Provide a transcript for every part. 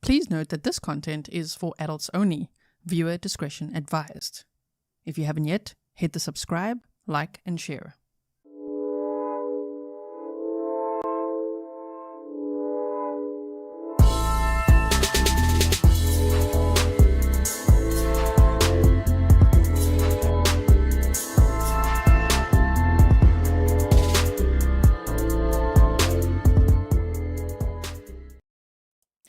Please note that this content is for adults only. Viewer discretion advised. If you haven't yet, hit the subscribe, like, and share.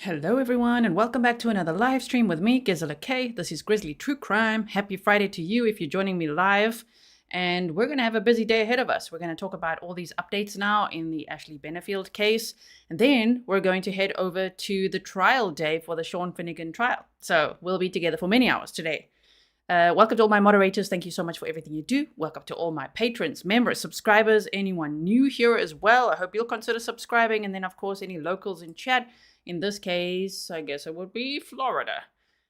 Hello everyone, and welcome back to another live stream with me, Gisela K. This is Grizzly True Crime. Happy Friday to you if you're joining me live. And we're going to have a busy day ahead of us. We're going to talk about all these updates now in the Ashley Benefield case. And then we're going to head over to the trial day for the Sean Finnegan trial. So we'll be together for many hours today. Welcome to all my moderators. Thank you so much for everything you do. Welcome to all my patrons, members, subscribers, anyone new here as well. I hope you'll consider subscribing. And then, of course, any locals in chat. In this case, I guess it would be Florida.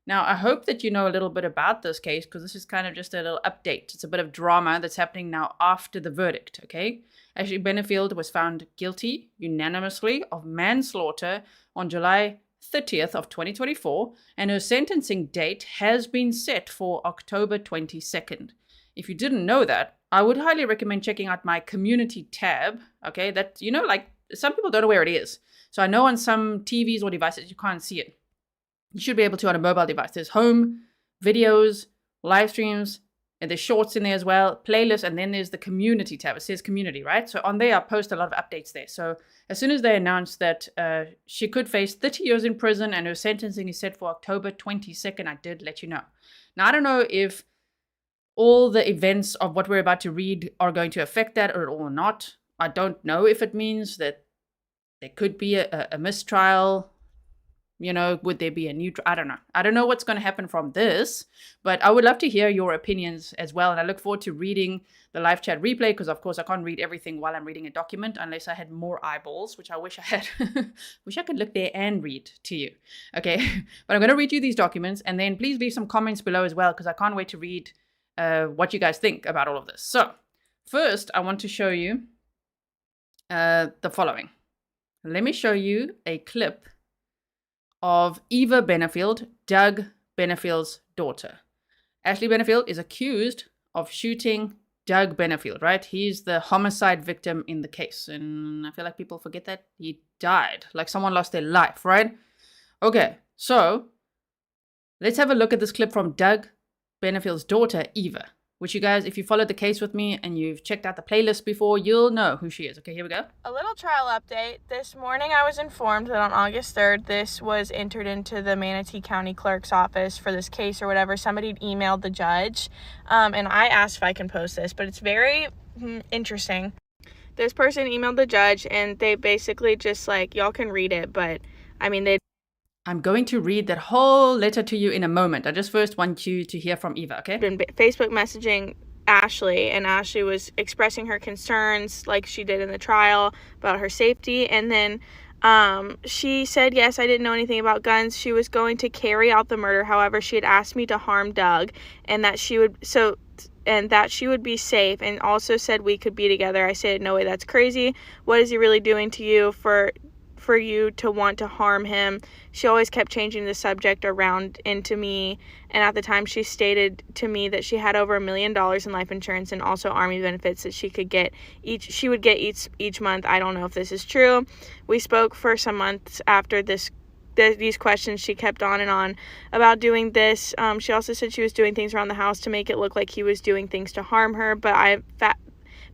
Now, I hope that you know a little bit about this case because this is kind of just a little update. It's a bit of drama that's happening now after the verdict, okay? Ashley Benefield was found guilty unanimously of manslaughter on July 30th of 2024, and her sentencing date has been set for October 22nd. If you didn't know that, I would highly recommend checking out my community tab, okay? That, you know, like some people don't know where it is. So I know on some TVs or devices you can't see it. You should be able to on a mobile device. There's home, videos, live streams, and there's shorts in there as well, playlists, and then there's the community tab. It says community, right? So on there, I post a lot of updates there. So as soon as they announced that she could face 30 years in prison and her sentencing is set for October 22nd, I did let you know. Now, I don't know if all the events of what we're about to read are going to affect that or not. I don't know if it means that there could be a mistrial, you know, would there be a new, I don't know. I don't know what's going to happen from this, but I would love to hear your opinions as well. And I look forward to reading the live chat replay because, of course, I can't read everything while I'm reading a document unless I had more eyeballs, which I wish I had. Wish I could look there and read to you. Okay, but I'm going to read you these documents and then please leave some comments below as well because I can't wait to read what you guys think about all of this. So first, I want to show you the following. Let me show you a clip of Eva Benfield, Doug Benefield's daughter. Ashley Benefield is accused of shooting Doug Benefield, right? He's the homicide victim in the case. And I feel like people forget that he died, like someone lost their life, right? Okay, so let's have a look at this clip from Doug Benefield's daughter, Eva, which you guys, if you followed the case with me and you've checked out the playlist before, you'll know who she is. Okay, here we go. A little trial update. This morning I was informed that on August 3rd, this was entered into the Manatee County Clerk's office for this case or whatever. Somebody emailed the judge, and I asked if I can post this, but it's very interesting. This person emailed the judge, and they basically just like, y'all can read it, but I mean, I'm going to read that whole letter to you in a moment. I just first want you to hear from Eva, okay? Been Facebook messaging Ashley, and Ashley was expressing her concerns like she did in the trial about her safety. And then she said, yes, I didn't know anything about guns. She was going to carry out the murder. However, she had asked me to harm Doug and that she would be safe, and also said we could be together. I said, no way, that's crazy. What is he really doing to you for you to want to harm him? She always kept changing the subject around into me, and at the time she stated to me that she had over $1 million in life insurance and also Army benefits that she would get each month. I don't know if this is true. We spoke for some months after these questions. She kept on and on about doing this. She also said she was doing things around the house to make it look like he was doing things to harm her, but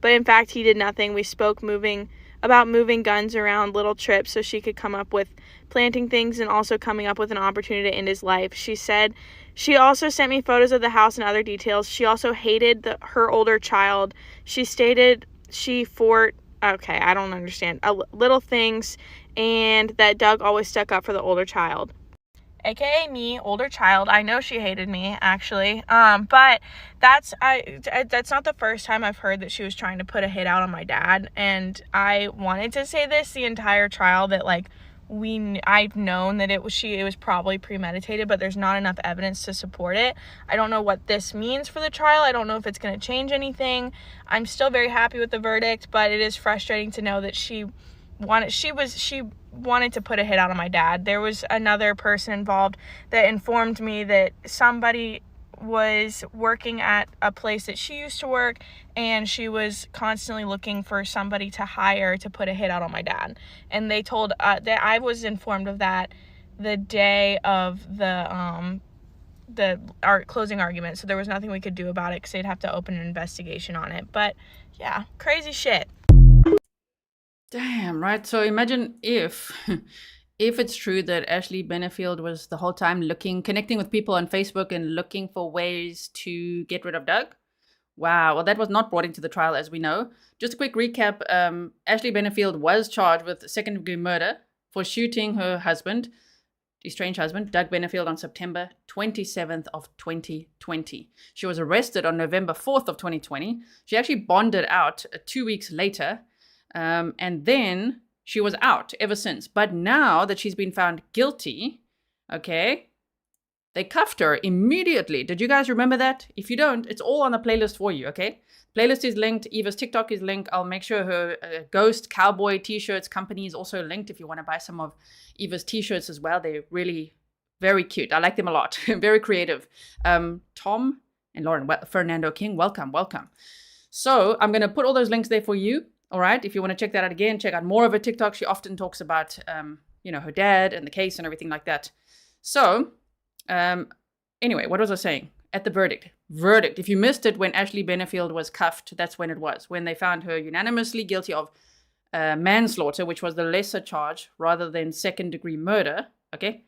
in fact he did nothing. We spoke about moving guns around little trips so she could come up with planting things and also coming up with an opportunity to end his life. She said she also sent me photos of the house and other details. She also hated her older child. She stated okay, I don't understand, little things, and that Doug always stuck up for the older child. AKA me, older child. I know she hated me, actually. But that's not the first time I've heard that she was trying to put a hit out on my dad. And I wanted to say this the entire trial, that like I've known that it was probably premeditated, but there's not enough evidence to support it. I don't know what this means for the trial. I don't know if it's going to change anything. I'm still very happy with the verdict, but it is frustrating to know that she she wanted to put a hit out on my dad. There was another person involved that informed me that somebody was working at a place that she used to work, and she was constantly looking for somebody to hire to put a hit out on my dad. And they told that I was informed of that the day of our closing argument, so there was nothing we could do about it because they'd have to open an investigation on it. But yeah, crazy shit. Damn, right? So imagine if if it's true that Ashley Benefield was the whole time connecting with people on Facebook and looking for ways to get rid of Doug. Wow, well, that was not brought into the trial, as we know. Just a quick recap. Ashley Benefield was charged with second-degree murder for shooting her husband, estranged husband, Doug Benefield, on September 27th of 2020. She was arrested on November 4th of 2020. She actually bonded out 2 weeks later, and then she was out ever since. But now that she's been found guilty, okay, they cuffed her immediately. Did you guys remember that? If you don't, it's all on the playlist for you, okay? Playlist is linked. Eva's TikTok is linked. I'll make sure her Ghost Cowboy t-shirts company is also linked if you want to buy some of Eva's t-shirts as well. They're really very cute. I like them a lot. Very creative. Tom and Lauren Fernando King, welcome. So I'm going to put all those links there for you. All right. If you want to check that out again, check out more of her TikTok. She often talks about, her dad and the case and everything like that. So anyway, what was I saying? At the verdict. If you missed it when Ashley Benefield was cuffed, that's when it was. When they found her unanimously guilty of manslaughter, which was the lesser charge rather than second-degree murder. Okay.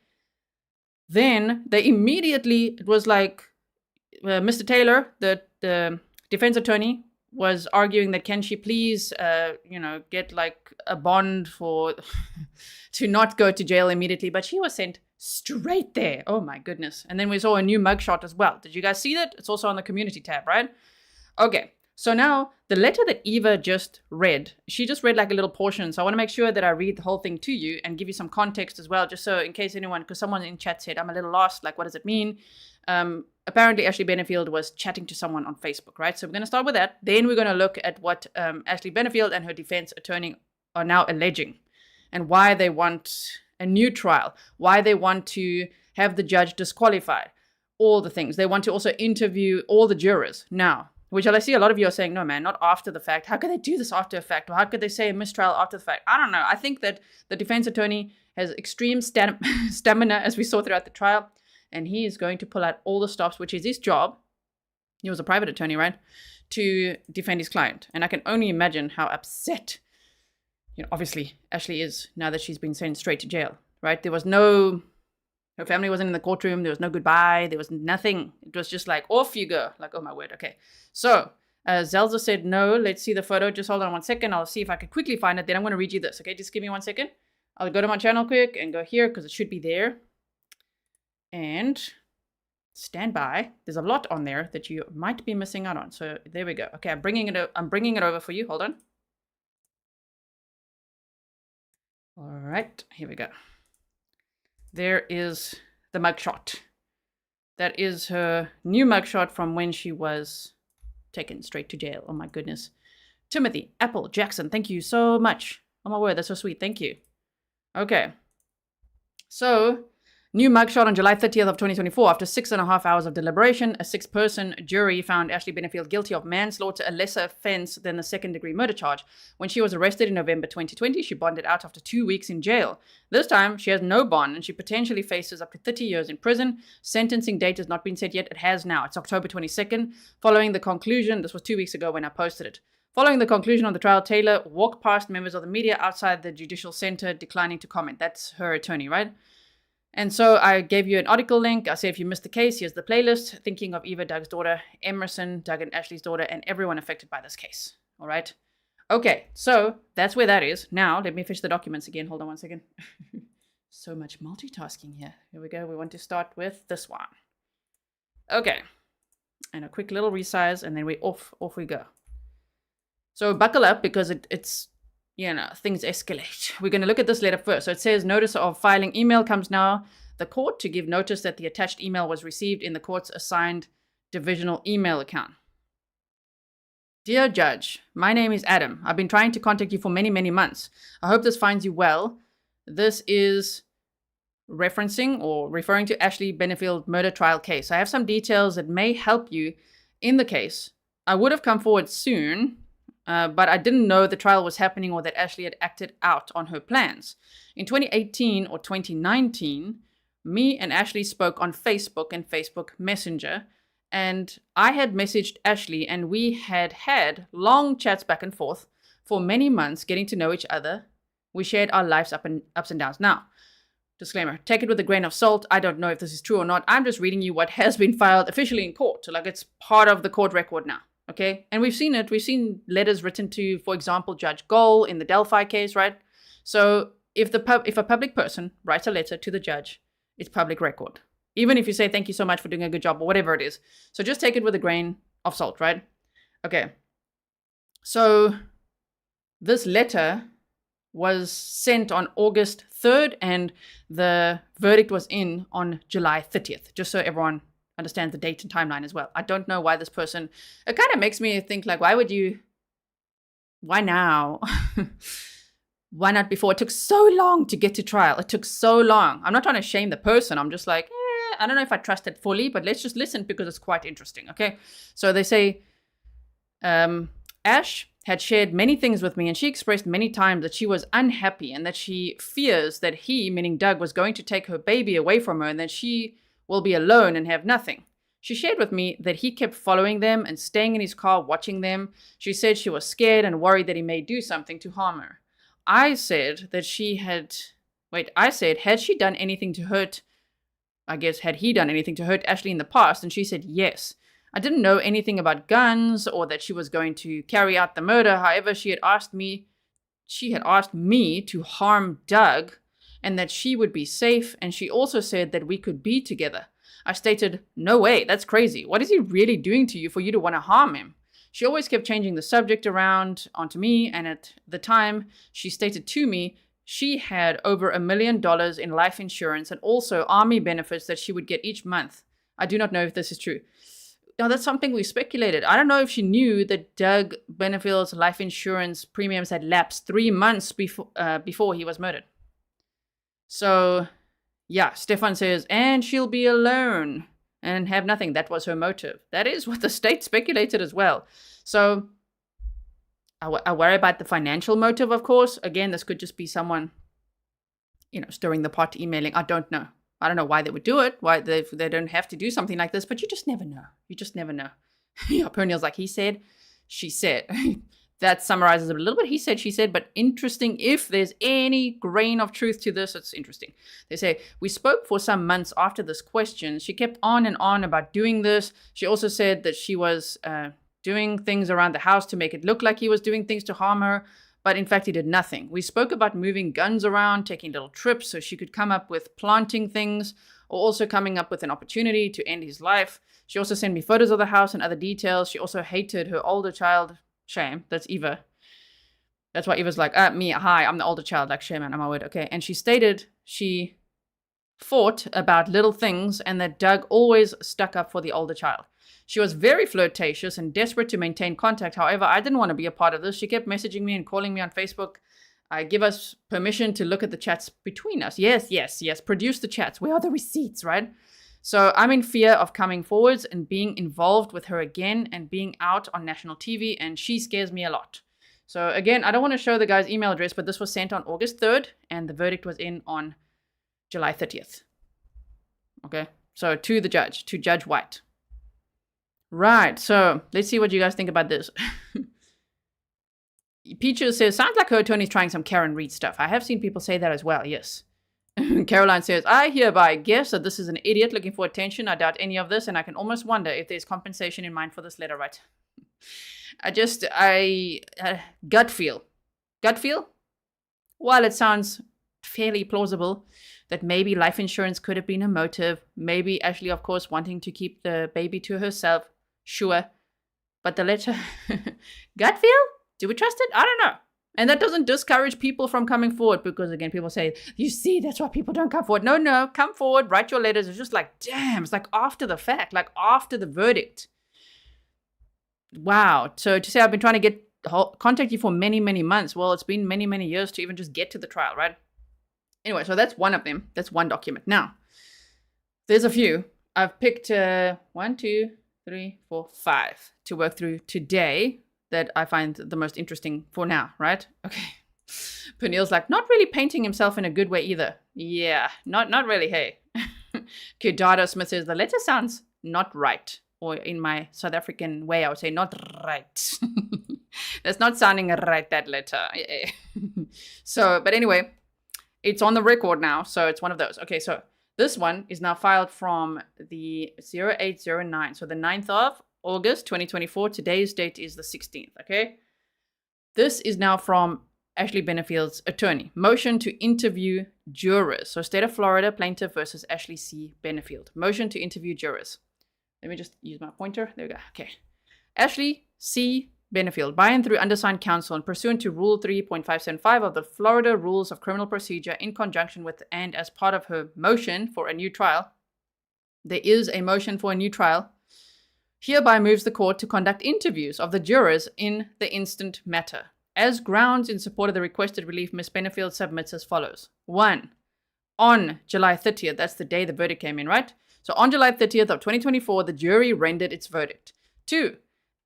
Then they immediately, it was like Mr. Taylor, the defense attorney, was arguing that can she please, get like a bond for to not go to jail immediately. But she was sent straight there. Oh my goodness. And then we saw a new mugshot as well. Did you guys see that? It's also on the community tab, right? Okay. So now the letter that Eva just read, she just read like a little portion. So I want to make sure that I read the whole thing to you and give you some context as well, just so in case anyone, because someone in chat said, I'm a little lost. Like, what does it mean? Apparently Ashley Benefield was chatting to someone on Facebook, right? So we're going to start with that. Then we're going to look at what Ashley Benefield and her defense attorney are now alleging and why they want a new trial, why they want to have the judge disqualified, all the things. They want to also interview all the jurors now, which I see a lot of you are saying, no, man, not after the fact. How could they do this after the fact? Or how could they say a mistrial after the fact? I don't know. I think that the defense attorney has extreme stamina, as we saw throughout the trial, and he is going to pull out all the stops, which is his job. He was a private attorney, right? To defend his client. And I can only imagine how upset, obviously Ashley is now that she's been sent straight to jail, right? Her family wasn't in the courtroom. There was no goodbye. There was nothing. It was just like, off you go. Like, oh my word. Okay. So Zelza said, no, let's see the photo. Just hold on 1 second. I'll see if I can quickly find it. Then I'm going to read you this. Okay. Just give me 1 second. I'll go to my channel quick and go here because it should be there. And stand by. There's a lot on there that you might be missing out on. So there we go. Okay. I'm bringing it over for you. Hold on. All right. Here we go. There is the mugshot. That is her new mugshot from when she was taken straight to jail. Oh my goodness. Timothy Apple Jackson, thank you so much. Oh my word, that's so sweet. Thank you. Okay. So, new mugshot on July 30th of 2024. After 6.5 hours of deliberation, a 6-person jury found Ashley Benefield guilty of manslaughter, a lesser offense than the second-degree murder charge. When she was arrested in November 2020, she bonded out after 2 weeks in jail. This time, she has no bond, and she potentially faces up to 30 years in prison. Sentencing date has not been set yet. It has now. It's October 22nd. Following the conclusion, this was 2 weeks ago when I posted it. Following the conclusion of the trial, Taylor walked past members of the media outside the judicial center, declining to comment. That's her attorney, right? And so I gave you an article link. I say if you missed the case, here's the playlist. Thinking of Eva, Doug's daughter, Emerson, Doug and Ashley's daughter, and everyone affected by this case. All right. Okay, so that's where that is. Now, let me finish the documents again. Hold on 1 second. So much multitasking here. Here we go. We want to start with this one. Okay. And a quick little resize, and then off we go. So buckle up because it's things escalate. We're going to look at this letter first. So it says notice of filing email comes now the court to give notice that the attached email was received in the court's assigned divisional email account. Dear Judge, my name is Adam. I've been trying to contact you for many, many months. I hope this finds you well. This is referencing or referring to Ashley Benefield murder trial case. I have some details that may help you in the case. I would have come forward soon, but I didn't know the trial was happening or that Ashley had acted out on her plans. In 2018 or 2019, me and Ashley spoke on Facebook and Facebook Messenger, and I had messaged Ashley, and we had had long chats back and forth for many months, getting to know each other. We shared our lives ups and downs. Now, disclaimer, take it with a grain of salt. I don't know if this is true or not. I'm just reading you what has been filed officially in court. Like, it's part of the court record now, okay? And we've seen it. We've seen letters written to, for example, Judge Goal in the Delphi case, right? So if a public person writes a letter to the judge, it's public record. Even if you say, thank you so much for doing a good job or whatever it is. So just take it with a grain of salt, right? Okay. So this letter was sent on August 3rd and the verdict was in on July 30th, just so everyone understands the date and timeline as well. I don't know why this person, it kind of makes me think like, why now? Why not before? It took so long to get to trial. It took so long. I'm not trying to shame the person. I'm just like, I don't know if I trust it fully, but let's just listen because it's quite interesting, okay? So they say, Ash had shared many things with me, and she expressed many times that she was unhappy and that she fears that he, meaning Doug, was going to take her baby away from her and that she will be alone and have nothing. She shared with me that he kept following them and staying in his car watching them. She said she was scared and worried that he may do something to harm her. I said, had she done anything to hurt, had he done anything to hurt Ashley in the past? And she said yes. I didn't know anything about guns or that she was going to carry out the murder. However, she had asked me to harm Doug and that she would be safe. And she also said that we could be together. I stated, no way, that's crazy. What is he really doing to you for you to want to harm him? She always kept changing the subject around onto me. And at the time, she stated to me she had over $1 million in life insurance and also army benefits that she would get each month. I do not know if this is true. Now, that's something we speculated. I don't know if she knew that Doug Benefield's life insurance premiums had lapsed 3 months before he was murdered. So, yeah, Stefan says, and she'll be alone and have nothing. That was her motive. That is what the state speculated as well. So, I worry about the financial motive, of course. Again, this could just be someone, stirring the pot, emailing. I don't know. I don't know why they would do it, why they don't have to do something like this, but you just never know. You just never know. Pernill's like, he said, she said. That summarizes it a little bit. He said, she said, but interesting. If there's any grain of truth to this, it's interesting. They say, we spoke for some months after this question. She kept on and on about doing this. She also said that she was doing things around the house to make it look like he was doing things to harm her. But in fact, he did nothing. We spoke about moving guns around, taking little trips so she could come up with planting things or also coming up with an opportunity to end his life. She also sent me photos of the house and other details. She also hated her older child. Shame. That's Eva. That's why Eva's like, me, hi, I'm the older child. Like, shame, man, I'm my word. Okay. And she stated she fought about little things and that Doug always stuck up for the older child. She was very flirtatious and desperate to maintain contact. However, I didn't want to be a part of this. She kept messaging me and calling me on Facebook. Give us permission to look at the chats between us. Yes. Produce the chats. Where are the receipts, right? So I'm in fear of coming forwards and being involved with her again and being out on national TV, and she scares me a lot. So again, I don't want to show the guy's email address, but this was sent on August 3rd, and the verdict was in on July 30th. Okay, so to the judge, to Judge White. Right, so let's see what you guys think about this. Peaches says, sounds like her attorney's trying some Karen Reed stuff. I have seen people say that as well, yes. Caroline says, I hereby guess that this is an idiot looking for attention. I doubt any of this, and I can almost wonder if there's compensation in mind for this letter, right? Gut feel. Gut feel? While it sounds fairly plausible that maybe life insurance could have been a motive, maybe Ashley, of course, wanting to keep the baby to herself, sure. But the letter, gut feel? Do we trust it? I don't know. And that doesn't discourage people from coming forward because, again, people say, you see, that's why people don't come forward. No, come forward, write your letters. It's just like, damn, it's like after the fact, like after the verdict. Wow. So to say I've been trying to contact you for many, many months. Well, it's been many, many years to even just get to the trial, right? Anyway, so that's one of them. That's one document. Now, there's a few. I've picked 1, 2, 3, 4, 5 to work through today that I find the most interesting for now, right? Okay. Peniel's like, not really painting himself in a good way either. Yeah, not really, hey. Kidada Smith says, the letter sounds not right. Or in my South African way, I would say not right. That's not sounding right, that letter. So, but anyway, it's on the record now. So it's one of those. Okay, so this one is now filed from the 0809. So the 9th of August, 2024. Today's date is the 16th, okay? This is now from Ashley Benefield's attorney. Motion to interview jurors. So State of Florida plaintiff versus Ashley C. Benefield. Motion to interview jurors. Let me just use my pointer. There we go. Okay. Ashley C. Benefield, by and through undersigned counsel and pursuant to Rule 3.575 of the Florida Rules of Criminal Procedure in conjunction with and as part of her motion for a new trial. There is a motion for a new trial. Hereby moves the court to conduct interviews of the jurors in the instant matter. As grounds in support of the requested relief, Ms. Benefield submits as follows. 1. On July 30th, that's the day the verdict came in, right? So on July 30th of 2024, the jury rendered its verdict. 2.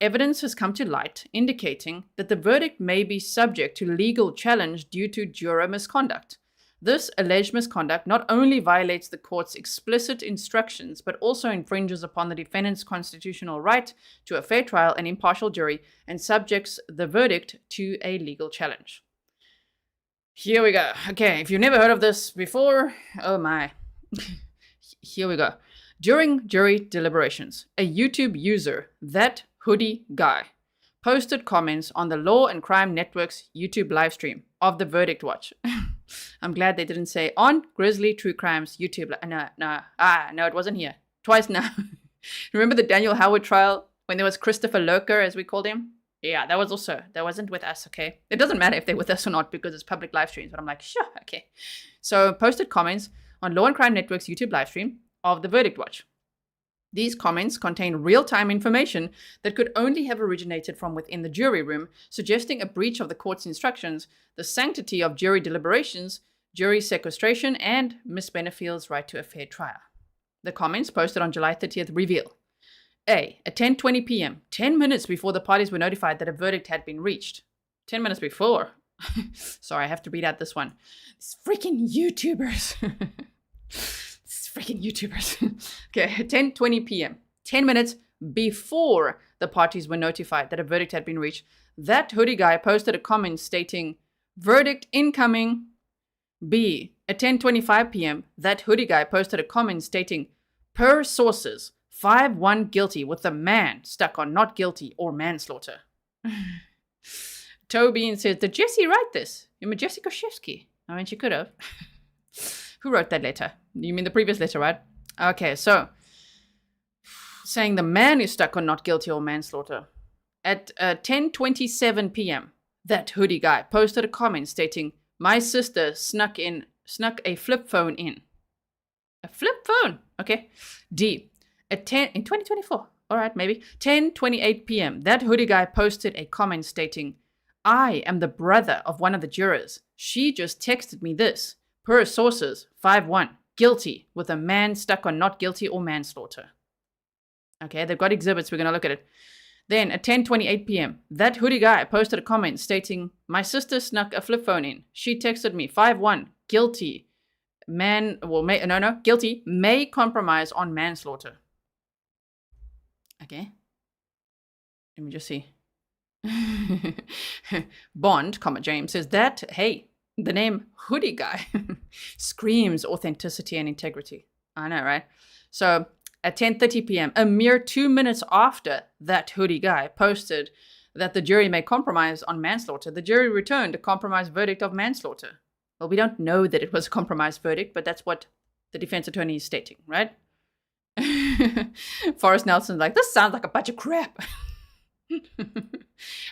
Evidence has come to light indicating that the verdict may be subject to legal challenge due to juror misconduct. This alleged misconduct not only violates the court's explicit instructions, but also infringes upon the defendant's constitutional right to a fair trial and impartial jury and subjects the verdict to a legal challenge. Here we go. Okay, if you've never heard of this before, oh my. Here we go. During jury deliberations, a YouTube user, that hoodie guy, posted comments on the Law and Crime Network's YouTube livestream of the verdict watch. I'm glad they didn't say on Grizzly True Crime's YouTube. No, it wasn't here. Twice now. Remember the Daniel Howard trial when there was Christopher Lurker, as we called him? Yeah, that wasn't with us, okay? It doesn't matter if they're with us or not because it's public live streams, but I'm like, sure, okay. So posted comments on Law and Crime Network's YouTube livestream of the verdict watch. These comments contain real-time information that could only have originated from within the jury room, suggesting a breach of the court's instructions, the sanctity of jury deliberations, jury sequestration, and Ms. Benefield's right to a fair trial. The comments posted on July 30th reveal: A. At 10:20 p.m., 10 minutes before the parties were notified that a verdict had been reached. 10 minutes before. Sorry, I have to read out this one. These freaking YouTubers. Okay, 10:20 p.m., 10 minutes before the parties were notified that a verdict had been reached, that hoodie guy posted a comment stating, verdict incoming. B. At 10:25 p.m., that hoodie guy posted a comment stating, per sources, 5-1 guilty with the man stuck on not guilty or manslaughter. Toby says, did Jesse write this? You mean Jesse Koshevsky? I mean, she could have. Who wrote that letter? You mean the previous letter, right? Okay, so saying the man is stuck on not guilty or manslaughter. At 10:27 p.m., that hoodie guy posted a comment stating, my sister snuck a flip phone in. A flip phone? Okay. D. In 2024. All right, maybe. 10:28 p.m., that hoodie guy posted a comment stating, I am the brother of one of the jurors. She just texted me this. Per sources, 5-1, guilty with a man stuck on not guilty or manslaughter. Okay, they've got exhibits. We're going to look at it. Then at 10:28 p.m., that hoodie guy posted a comment stating, my sister snuck a flip phone in. She texted me 5-1, guilty. Guilty, may compromise on manslaughter. Okay. Let me just see. Bond, James says that, hey, the name hoodie guy screams authenticity and integrity. I know, right? So at 10:30 p.m., a mere 2 minutes after that hoodie guy posted that the jury may compromise on manslaughter, the jury returned a compromise verdict of manslaughter. Well, we don't know that it was a compromise verdict, but that's what the defense attorney is stating, right? Forrest Nelson's like, this sounds like a bunch of crap.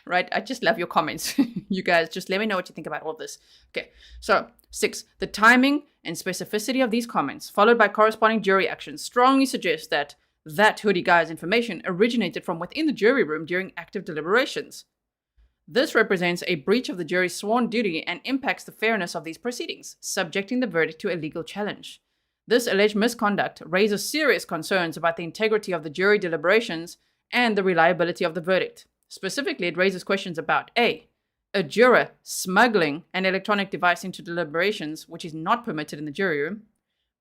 Right? I just love your comments. You guys, just let me know what you think about all this. Okay, so 6, the timing and specificity of these comments, followed by corresponding jury actions, strongly suggest that that hoodie guy's information originated from within the jury room during active deliberations. This represents a breach of the jury's sworn duty and impacts the fairness of these proceedings, subjecting the verdict to a legal challenge. This alleged misconduct raises serious concerns about the integrity of the jury deliberations and the reliability of the verdict. Specifically, it raises questions about A. A juror smuggling an electronic device into deliberations, which is not permitted in the jury room.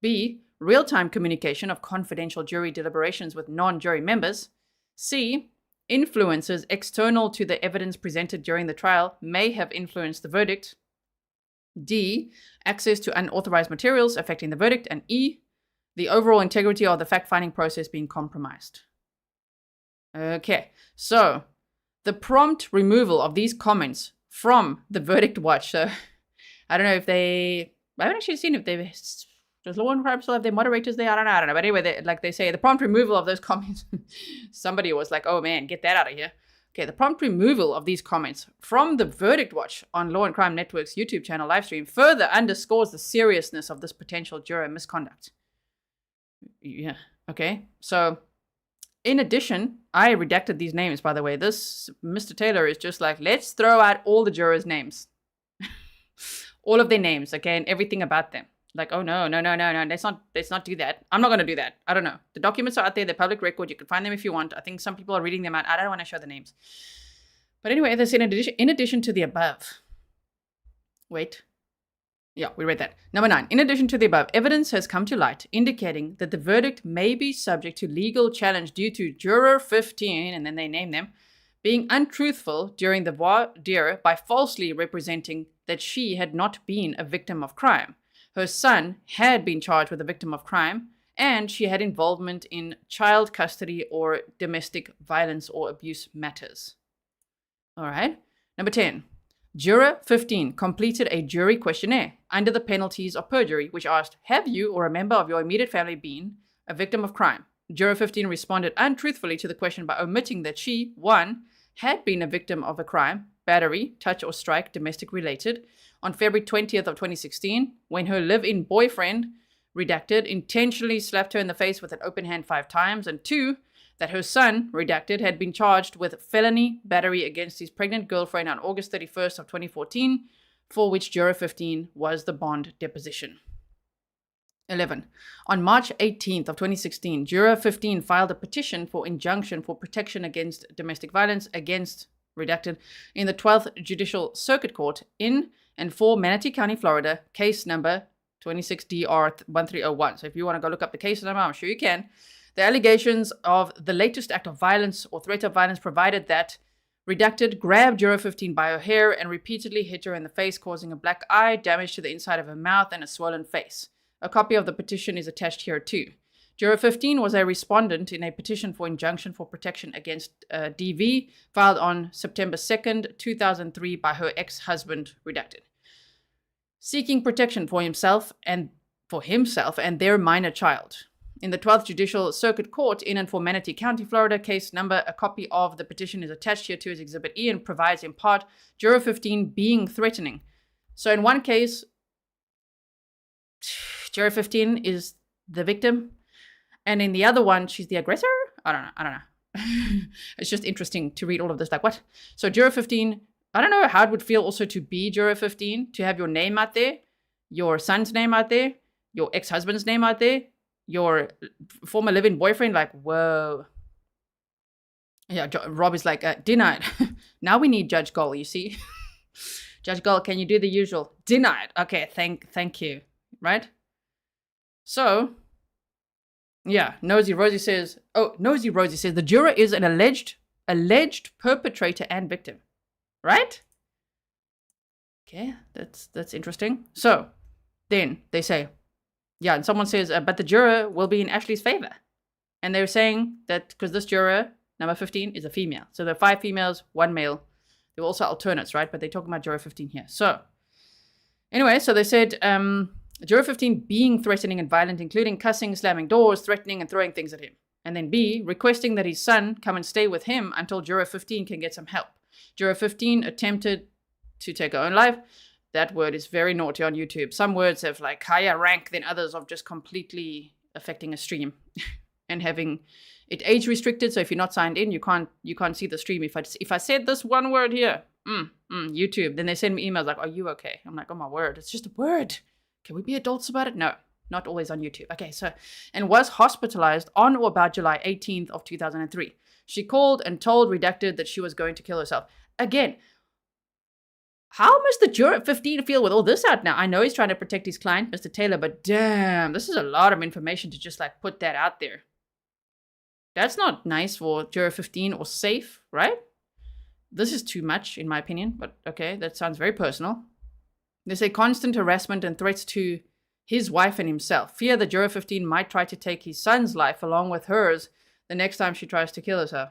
B. Real-time communication of confidential jury deliberations with non-jury members. C. Influences external to the evidence presented during the trial may have influenced the verdict. D. Access to unauthorized materials affecting the verdict. And E. The overall integrity of the fact-finding process being compromised. Okay, so the prompt removal of these comments from the verdict watch. So I don't know if I haven't actually seen if they, does Law and Crime still have their moderators there? I don't know. But anyway, like they say, the prompt removal of those comments, somebody was like, oh man, get that out of here. Okay, the prompt removal of these comments from the verdict watch on Law and Crime Network's YouTube channel livestream further underscores the seriousness of this potential juror misconduct. Yeah, okay. So, in addition, I redacted these names, by the way. This Mr. Taylor is just like, let's throw out all the jurors' names. All of their names, okay, and everything about them. Like, oh no, let's not do that. I'm not going to do that. I don't know. The documents are out there. They're public record. You can find them if you want. I think some people are reading them out. I don't want to show the names. But anyway, they said in addition to the above. Wait. Yeah, we read that. Number 9. In addition to the above, evidence has come to light indicating that the verdict may be subject to legal challenge due to Juror 15, and then they name them, being untruthful during the voir dire by falsely representing that she had not been a victim of crime. Her son had been charged with a victim of crime, and she had involvement in child custody or domestic violence or abuse matters. All right. Number 10. Juror 15 completed a jury questionnaire under the penalties of perjury, which asked, have you or a member of your immediate family been a victim of crime? Juror 15 responded untruthfully to the question by omitting that she, 1, had been a victim of a crime, battery, touch or strike, domestic related, on February 20th of 2016, when her live-in boyfriend, redacted, intentionally slapped her in the face with an open hand 5 times, and 2, that her son, redacted, had been charged with felony battery against his pregnant girlfriend on August 31st of 2014, for which Juror 15 was the bond deposition. 11. On March 18th of 2016, Juror 15 filed a petition for injunction for protection against domestic violence against, redacted, in the 12th Judicial Circuit Court in and for Manatee County, Florida, case number 26DR1301. So if you want to go look up the case number, I'm sure you can. The allegations of the latest act of violence or threat of violence provided that redacted grabbed Juror 15 by her hair and repeatedly hit her in the face, causing a black eye, damage to the inside of her mouth, and a swollen face. A copy of the petition is attached here too. Juror 15 was a respondent in a petition for injunction for protection against DV filed on September 2nd, 2003 by her ex-husband, redacted, seeking protection for himself and their minor child. In the 12th Judicial Circuit Court in and for Manatee County, Florida, case number, a copy of the petition is attached here to as Exhibit E and provides in part Juror 15 being threatening. So in one case, Juror 15 is the victim, and in the other one, she's the aggressor? I don't know. It's just interesting to read all of this. Like, what? So Juror 15, I don't know how it would feel also to be Juror 15, to have your name out there, your son's name out there, your ex-husband's name out there, your former live-in boyfriend, like, whoa. Yeah, Rob is like, denied. Now we need Judge Gold, you see. Judge Gold, can you do the usual? Denied. Okay, thank you. Right? So, yeah, Nosy Rosie says, the juror is an alleged perpetrator and victim. Right? Okay, that's interesting. So, then they say, yeah, and someone says, but the juror will be in Ashley's favor. And they're saying that because this juror, number 15, is a female. So there are 5 females, 1 male. There were also alternates, right? But they're talking about Juror 15 here. So, anyway, so they said, Juror 15 being threatening and violent, including cussing, slamming doors, threatening, and throwing things at him. And then B, requesting that his son come and stay with him until Juror 15 can get some help. Juror 15 attempted to take her own life. That word is very naughty on YouTube. Some words have like higher rank than others of just completely affecting a stream. and having it age restricted. So if you're not signed in, you can't see the stream. If I said this one word here, YouTube, then they send me emails like, "Are you okay?" I'm like, "Oh my word, it's just a word. Can we be adults about it?" No, not always on YouTube. Okay, so, and was hospitalized on or about July 18th of 2003. She called and told Redacted that she was going to kill herself. Again, how must the juror 15 feel with all this out now? I know he's trying to protect his client, Mr. Taylor, but damn, this is a lot of information to just like put that out there. That's not nice for juror 15 or safe, right? This is too much, in my opinion, but okay, that sounds very personal. They say constant harassment and threats to his wife and himself. Fear that juror 15 might try to take his son's life along with hers the next time she tries to kill herself.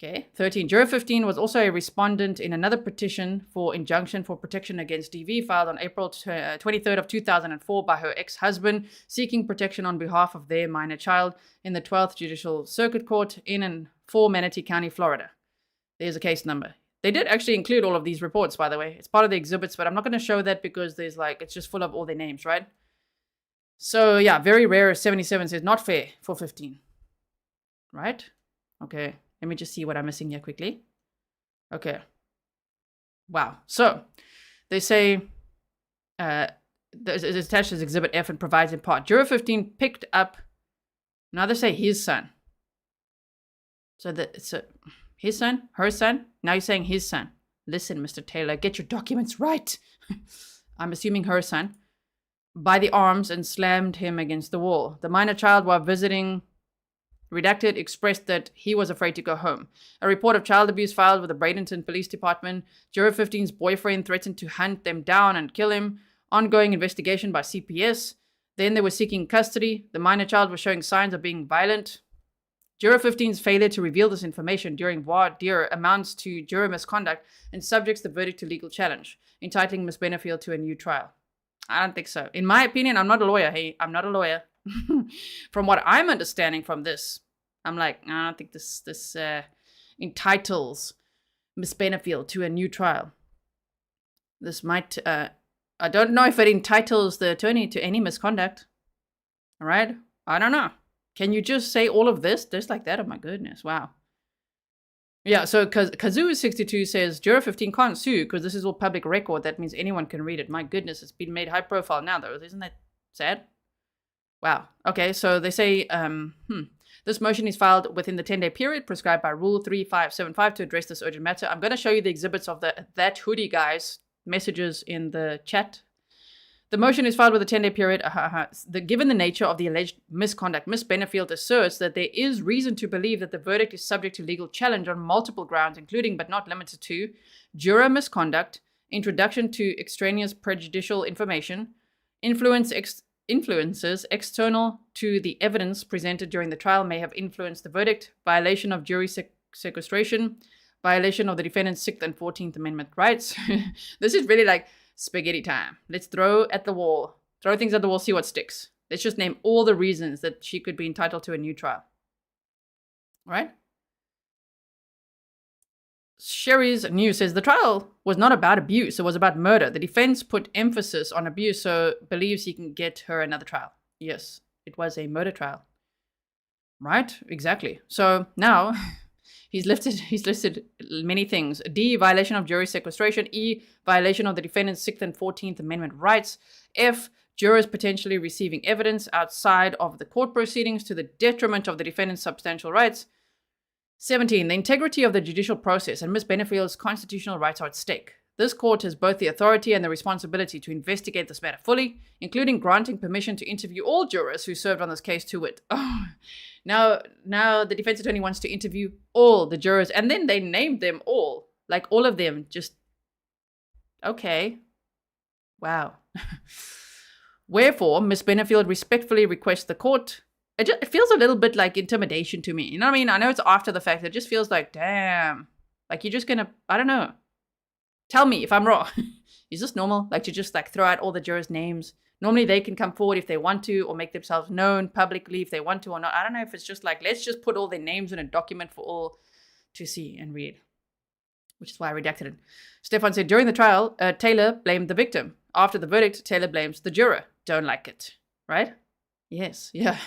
Okay, 13. Juror 15 was also a respondent in another petition for injunction for protection against DV filed on April 23rd of 2004 by her ex-husband, seeking protection on behalf of their minor child in the 12th Judicial Circuit Court in and for Manatee County, Florida. There's a case number. They did actually include all of these reports, by the way. It's part of the exhibits, but I'm not going to show that because there's like, it's just full of all their names, right? So yeah, very rare. 77 says not fair for 15. Right? Okay. Let me just see what I'm missing here quickly. Okay. Wow. So they say it's attached as Exhibit F and provides in part. Juror 15 picked up, now they say his son. So it's his son, her son. Now you're saying his son. Listen, Mr. Taylor, get your documents right. I'm assuming her son. By the arms and slammed him against the wall. The minor child, while visiting Redacted, expressed that he was afraid to go home. A report of child abuse filed with the Bradenton Police Department. Juror 15's boyfriend threatened to hunt them down and kill him. Ongoing investigation by CPS. Then they were seeking custody. The minor child was showing signs of being violent. Juror 15's failure to reveal this information during voir dire amounts to juror misconduct and subjects the verdict to legal challenge, entitling Ms. Benefield to a new trial. I don't think so. In my opinion, I'm not a lawyer. Hey, I'm not a lawyer. From what I'm understanding from this, I'm like, I don't think this entitles Miss Benefield to a new trial. This might, I don't know if it entitles the attorney to any misconduct. All right? I don't know. Can you just say all of this just like that? Oh my goodness. Wow. Yeah, so Kazoo62 says, Juror 15 can't sue because this is all public record. That means anyone can read it. My goodness, it's been made high profile now, though. Isn't that sad? Wow. Okay, so they say, this motion is filed within the 10-day period prescribed by Rule 3575 to address this urgent matter. I'm going to show you the exhibits of that hoodie guy's messages in the chat. The motion is filed with a 10-day period. Given the nature of the alleged misconduct, Ms. Benefield asserts that there is reason to believe that the verdict is subject to legal challenge on multiple grounds, including but not limited to juror misconduct, introduction to extraneous prejudicial information, influences external to the evidence presented during the trial may have influenced the verdict, violation of jury sequestration, violation of the defendant's 6th and 14th Amendment rights. This is really like spaghetti time. Let's throw at the wall. Throw things at the wall, see what sticks. Let's just name all the reasons that she could be entitled to a new trial. All right? Sherry's News says the trial was not about abuse. It was about murder. The defense put emphasis on abuse, so believes he can get her another trial. Yes, it was a murder trial. Right? Exactly. So now he's listed many things. D, violation of jury sequestration. E, violation of the defendant's 6th and 14th Amendment rights. F, jurors potentially receiving evidence outside of the court proceedings to the detriment of the defendant's substantial rights. 17, the integrity of the judicial process and Ms. Benefield's constitutional rights are at stake. This court has both the authority and the responsibility to investigate this matter fully, including granting permission to interview all jurors who served on this case to wit. Oh, now the defense attorney wants to interview all the jurors, and then they named them all. Like all of them, just, okay. Wow. Wherefore, Ms. Benefield respectfully requests the court. It feels a little bit like intimidation to me. You know what I mean? I know it's after the fact. It just feels like, damn. Like you're just going to, I don't know. Tell me if I'm wrong. Is this normal? Like to just like throw out all the jurors' names? Normally they can come forward if they want to or make themselves known publicly if they want to or not. I don't know if it's just like, let's just put all their names in a document for all to see and read. Which is why I redacted it. Stefan said, during the trial, Taylor blamed the victim. After the verdict, Taylor blames the juror. Don't like it. Right? Yes, yeah.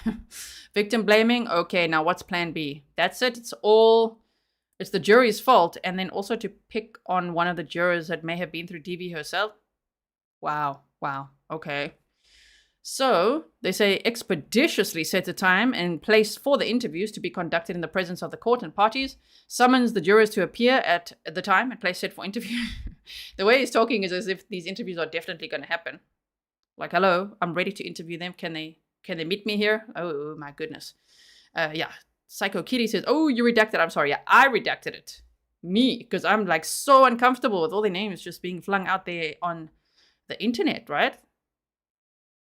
Victim blaming. Okay, now what's plan B? That's it. It's the jury's fault. And then also to pick on one of the jurors that may have been through DV herself. Wow. Okay. So they say expeditiously sets a time and place for the interviews to be conducted in the presence of the court and parties, summons the jurors to appear at the time and place set for interview. The way he's talking is as if these interviews are definitely going to happen. Like, hello, I'm ready to interview them. Can they meet me here? Oh my goodness. Yeah. Psycho Kitty says, oh, you redacted. I'm sorry. Yeah, I redacted it. Me, because I'm like so uncomfortable with all the names just being flung out there on the internet, right?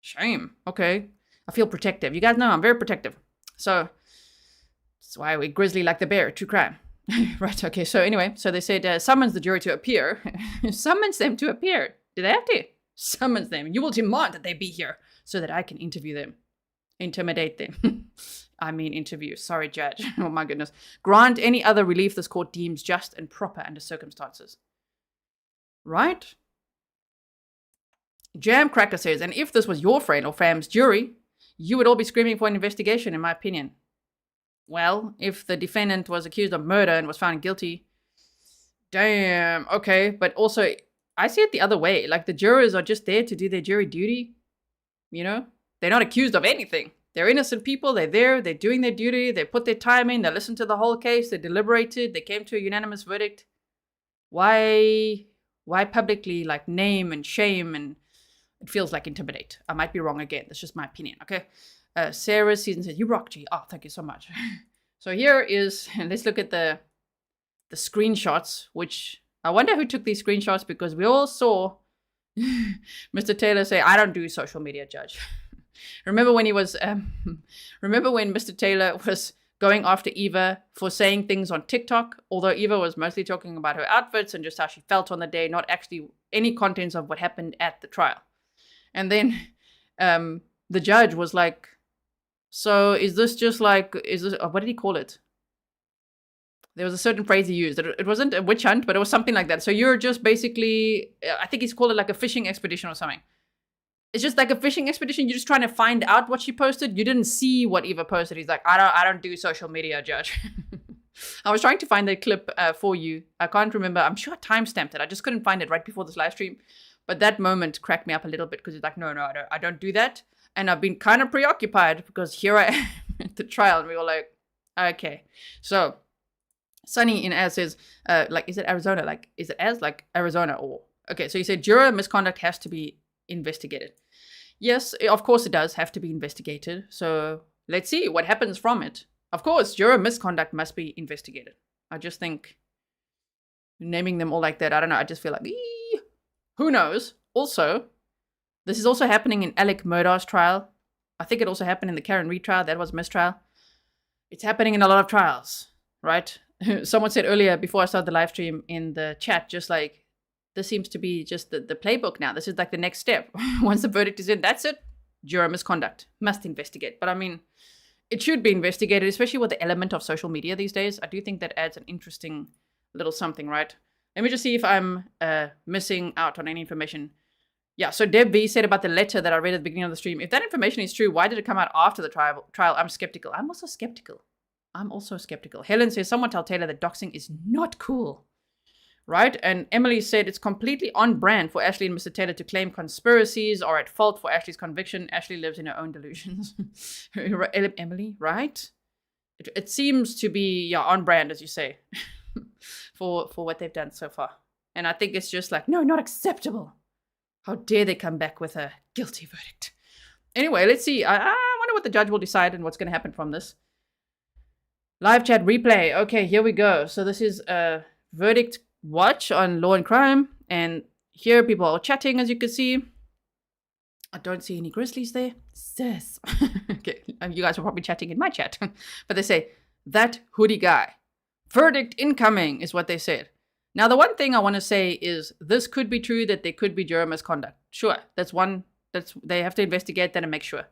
Shame. Okay. I feel protective. You guys know I'm very protective. So that's why we Grizzly like the bear. True crime. Right. Okay. So anyway, so they said summons the jury to appear. Summons them to appear. Do they have to? Summons them. You will demand that they be here so that I can interview them. Intimidate them. I mean interview. Sorry, judge. Oh my goodness. Grant any other relief this court deems just and proper under circumstances. Right? Jam Cracker says, and if this was your friend or fam's jury, you would all be screaming for an investigation, in my opinion. Well, if the defendant was accused of murder and was found guilty, damn, okay. But also, I see it the other way. Like, the jurors are just there to do their jury duty. You know? They're not accused of anything. They're innocent people. They're there. They're doing their duty. They put their time in. They listened to the whole case. They deliberated. They came to a unanimous verdict. Why publicly, like, name and shame and it feels like intimidate. I might be wrong again. That's just my opinion, okay? Sarah Season says, you rock, G. Oh, thank you so much. So here is, let's look at the screenshots, which I wonder who took these screenshots because we all saw Mr. Taylor say, I don't do social media, judge. Remember when Mr. Taylor was going after Eva for saying things on TikTok, although Eva was mostly talking about her outfits and just how she felt on the day, not actually any contents of what happened at the trial. And then the judge was like, so is this what did he call it? There was a certain phrase he used. It wasn't a witch hunt, but it was something like that. So you're just basically, I think he's called it like a fishing expedition or something. It's just like a fishing expedition. You're just trying to find out what she posted. You didn't see what Eva posted. He's like, I don't do social media, judge. I was trying to find that clip for you. I can't remember. I'm sure I timestamped it. I just couldn't find it right before this live stream. But that moment cracked me up a little bit because he's like, no, I don't do that. And I've been kind of preoccupied because here I am at the trial. And we were like, okay. So Sunny in Az says, is it Arizona? Like, is it as like Arizona or? Okay, so you said juror misconduct has to be investigated. Yes, of course it does have to be investigated. So let's see what happens from it. Of course, juror misconduct must be investigated. I just think naming them all like that, I don't know. I just feel like, who knows? Also, this is also happening in Alec Murdoch's trial. I think it also happened in the Karen Reid trial. That was mistrial. It's happening in a lot of trials, right? Someone said earlier before I started the live stream in the chat, just like, this seems to be just the playbook now. This is like the next step. Once the verdict is in, that's it. Juror misconduct. Must investigate. But I mean, it should be investigated, especially with the element of social media these days. I do think that adds an interesting little something, right? Let me just see if I'm missing out on any information. Yeah, so Deb V said about the letter that I read at the beginning of the stream. If that information is true, why did it come out after the trial? I'm skeptical. I'm also skeptical. Helen says, someone tell Taylor that doxing is not cool. Right? And Emily said it's completely on brand for Ashley and Mr. Taylor to claim conspiracies or at fault for Ashley's conviction. Ashley lives in her own delusions. Emily, right? It seems to be on brand, as you say, for what they've done so far. And I think it's just like, no, not acceptable. How dare they come back with a guilty verdict? Anyway, let's see. I wonder what the judge will decide and what's going to happen from this. Live chat replay. Okay, here we go. So this is a verdict watch on Law and Crime. And here people are chatting, as you can see. I don't see any Grizzlies there. Sis. Okay, you guys are probably chatting in my chat. But they say, that hoodie guy. Verdict incoming is what they said. Now, the one thing I want to say is this could be true that there could be juror misconduct. Sure, they have to investigate that and make sure.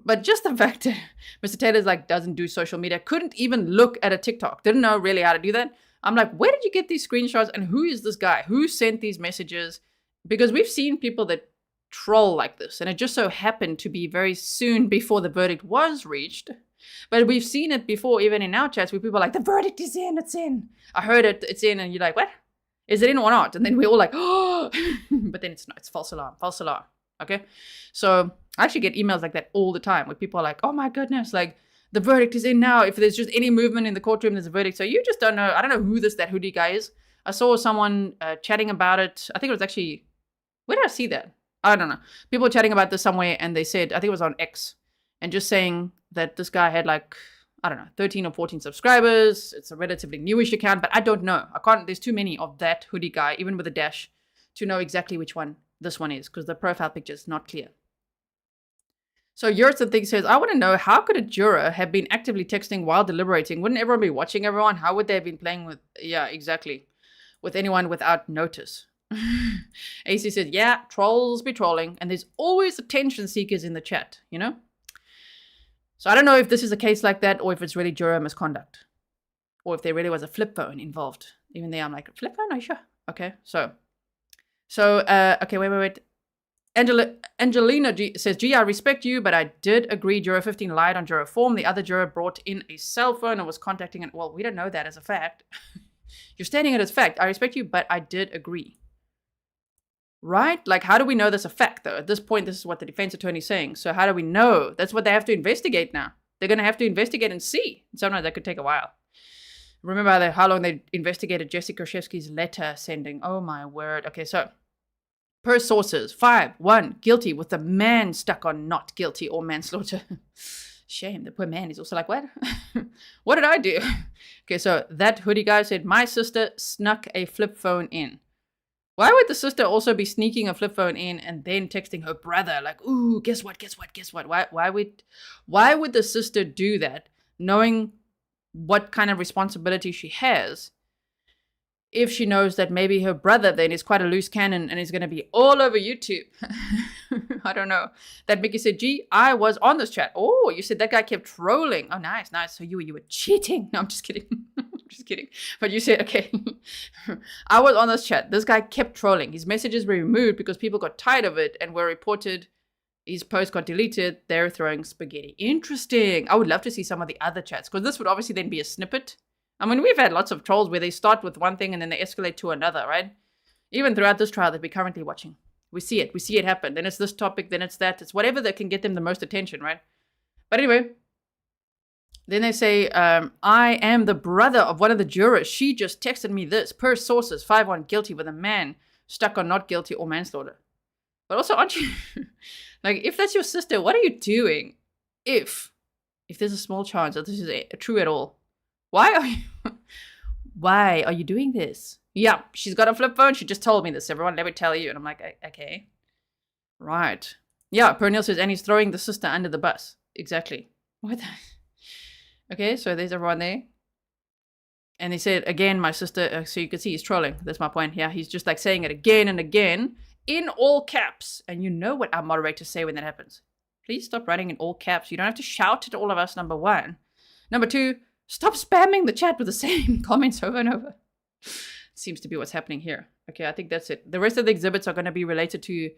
But just the fact that Mr. Taylor's like doesn't do social media, couldn't even look at a TikTok, didn't know really how to do that. I'm like, where did you get these screenshots and who is this guy? Who sent these messages? Because we've seen people that troll like this. And it just so happened to be very soon before the verdict was reached. But we've seen it before, even in our chats, where people are like, the verdict is in, it's in. I heard it, it's in. And you're like, what? Is it in or not? And then we're all like, oh. But then it's not. It's false alarm, false alarm. Okay? So I actually get emails like that all the time where people are like, oh my goodness, like the verdict is in now. If there's just any movement in the courtroom, there's a verdict. So you just don't know. I don't know who that hoodie guy is. I saw someone chatting about it. I think it was actually, where did I see that? I don't know. People chatting about this somewhere, and they said, I think it was on X, and just saying that this guy had like, I don't know, 13 or 14 subscribers. It's a relatively newish account, but I don't know. There's too many of that hoodie guy, even with a dash, to know exactly which one this one is, because the profile picture is not clear. So Jurors and Things says, I want to know, how could a juror have been actively texting while deliberating? Wouldn't everyone be watching everyone? How would they have been playing with, yeah, exactly, with anyone without notice? AC said, yeah, trolls be trolling, and there's always attention seekers in the chat, you know? So I don't know if this is a case like that, or if it's really juror misconduct, or if there really was a flip phone involved. Even there, I'm like, flip phone? Are you sure? Okay, so, okay, wait. Angelina says, gee, I respect you, but I did agree Juror 15 lied on juror form. The other juror brought in a cell phone and was contacting it. Well, we don't know that as a fact. You're stating it as fact. I respect you, but I did agree. Right? Like, how do we know this a fact, though? At this point, this is what the defense attorney is saying. So how do we know? That's what they have to investigate now. They're going to have to investigate and see. Sometimes that could take a while. Remember how long they investigated Jesse Krzyzewski's letter sending. Oh, my word. Okay, so per sources, 5-1, guilty with the man stuck on not guilty or manslaughter. Shame, the poor man is also like, what? What did I do? Okay, so that hoodie guy said, my sister snuck a flip phone in. Why would the sister also be sneaking a flip phone in and then texting her brother like, ooh, guess what? Why would the sister do that, knowing what kind of responsibility she has, if she knows that maybe her brother then is quite a loose cannon and is going to be all over YouTube? I don't know. That Mickey said, gee, I was on this chat. Oh, you said that guy kept trolling. Oh, nice. So you were cheating. No, I'm just kidding. Just kidding. But you said, okay, I was on this chat. This guy kept trolling. His messages were removed because people got tired of it and were reported. His post got deleted. They're throwing spaghetti. Interesting. I would love to see some of the other chats, because this would obviously then be a snippet. I mean, we've had lots of trolls where they start with one thing and then they escalate to another, right? Even throughout this trial that we're currently watching. We see it happen. Then it's this topic, then it's that. It's whatever that can get them the most attention, right? But anyway, then they say, I am the brother of one of the jurors. She just texted me this. Per sources, 5-1, guilty with a man stuck on not guilty or manslaughter. But also, aren't you... like, if that's your sister, what are you doing? If there's a small chance that this is true at all. Why are you doing this? Yeah, she's got a flip phone. She just told me this, everyone. Let me tell you. And I'm like, okay. Right. Yeah, Pernil says, and he's throwing the sister under the bus. Exactly. What the... Okay, so there's everyone there. And he said, again, my sister, so you can see he's trolling. That's my point. Yeah, he's just like saying it again and again in all caps. And you know what our moderators say when that happens. Please stop writing in all caps. You don't have to shout at all of us, number one. Number two, stop spamming the chat with the same comments over and over. Seems to be what's happening here. Okay, I think that's it. The rest of the exhibits are going to be related to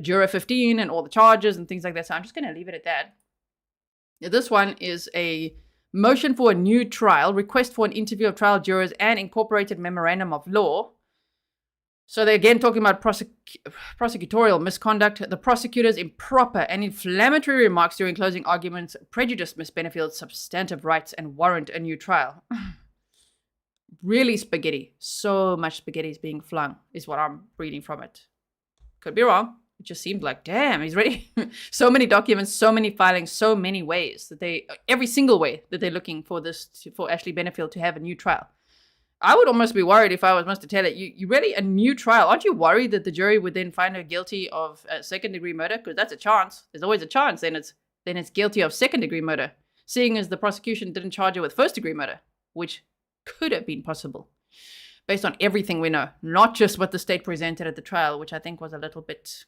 Juror 15 and all the charges and things like that. So I'm just going to leave it at that. Now, this one is a motion for a new trial, request for an interview of trial jurors, and incorporated memorandum of law. So they're again talking about prosecutorial misconduct. The prosecutor's improper and inflammatory remarks during closing arguments prejudiced Ms. Benefield's substantive rights and warrant a new trial. Really spaghetti. So much spaghetti is being flung, is what I'm reading from it. Could be wrong. It just seemed like, damn, he's ready. So many documents, so many filings, so many ways that every single way that they're looking for for Ashley Benefield to have a new trial. I would almost be worried if I was Mr. Taylor. You really, a new trial. Aren't you worried that the jury would then find her guilty of second-degree murder? Because that's a chance. There's always a chance. Then it's guilty of second-degree murder, seeing as the prosecution didn't charge her with first-degree murder, which could have been possible based on everything we know, not just what the state presented at the trial, which I think was a little bit...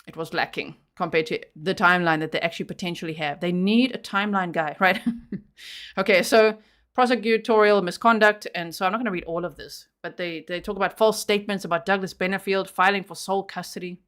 It was lacking compared to the timeline that they actually potentially have. They need a timeline guy, right? Okay, so prosecutorial misconduct. And so I'm not going to read all of this, but they talk about false statements about Douglas Benefield filing for sole custody.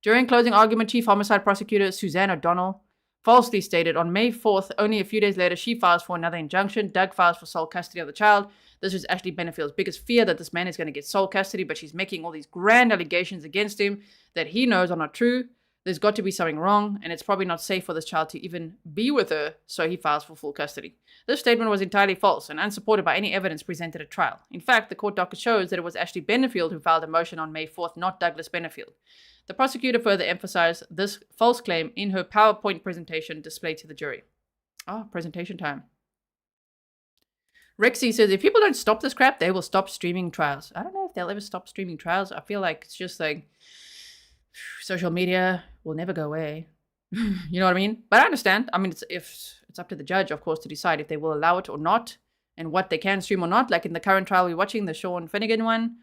During closing argument, Chief Homicide Prosecutor Suzanne O'Donnell falsely stated on May 4th, only a few days later, she files for another injunction. Doug files for sole custody of the child. This is Ashley Benefield's biggest fear, that this man is going to get sole custody, but she's making all these grand allegations against him that he knows are not true. There's got to be something wrong, and it's probably not safe for this child to even be with her, so he files for full custody. This statement was entirely false and unsupported by any evidence presented at trial. In fact, the court docket shows that it was Ashley Benefield who filed a motion on May 4th, not Douglas Benefield. The prosecutor further emphasized this false claim in her PowerPoint presentation displayed to the jury. Oh, presentation time. Rexy says, if people don't stop this crap, they will stop streaming trials. I don't know if they'll ever stop streaming trials. I feel like it's just like social media will never go away. You know what I mean? But I understand. I mean, it's up to the judge, of course, to decide if they will allow it or not and what they can stream or not. Like in the current trial we're watching, the Sean Finnegan one.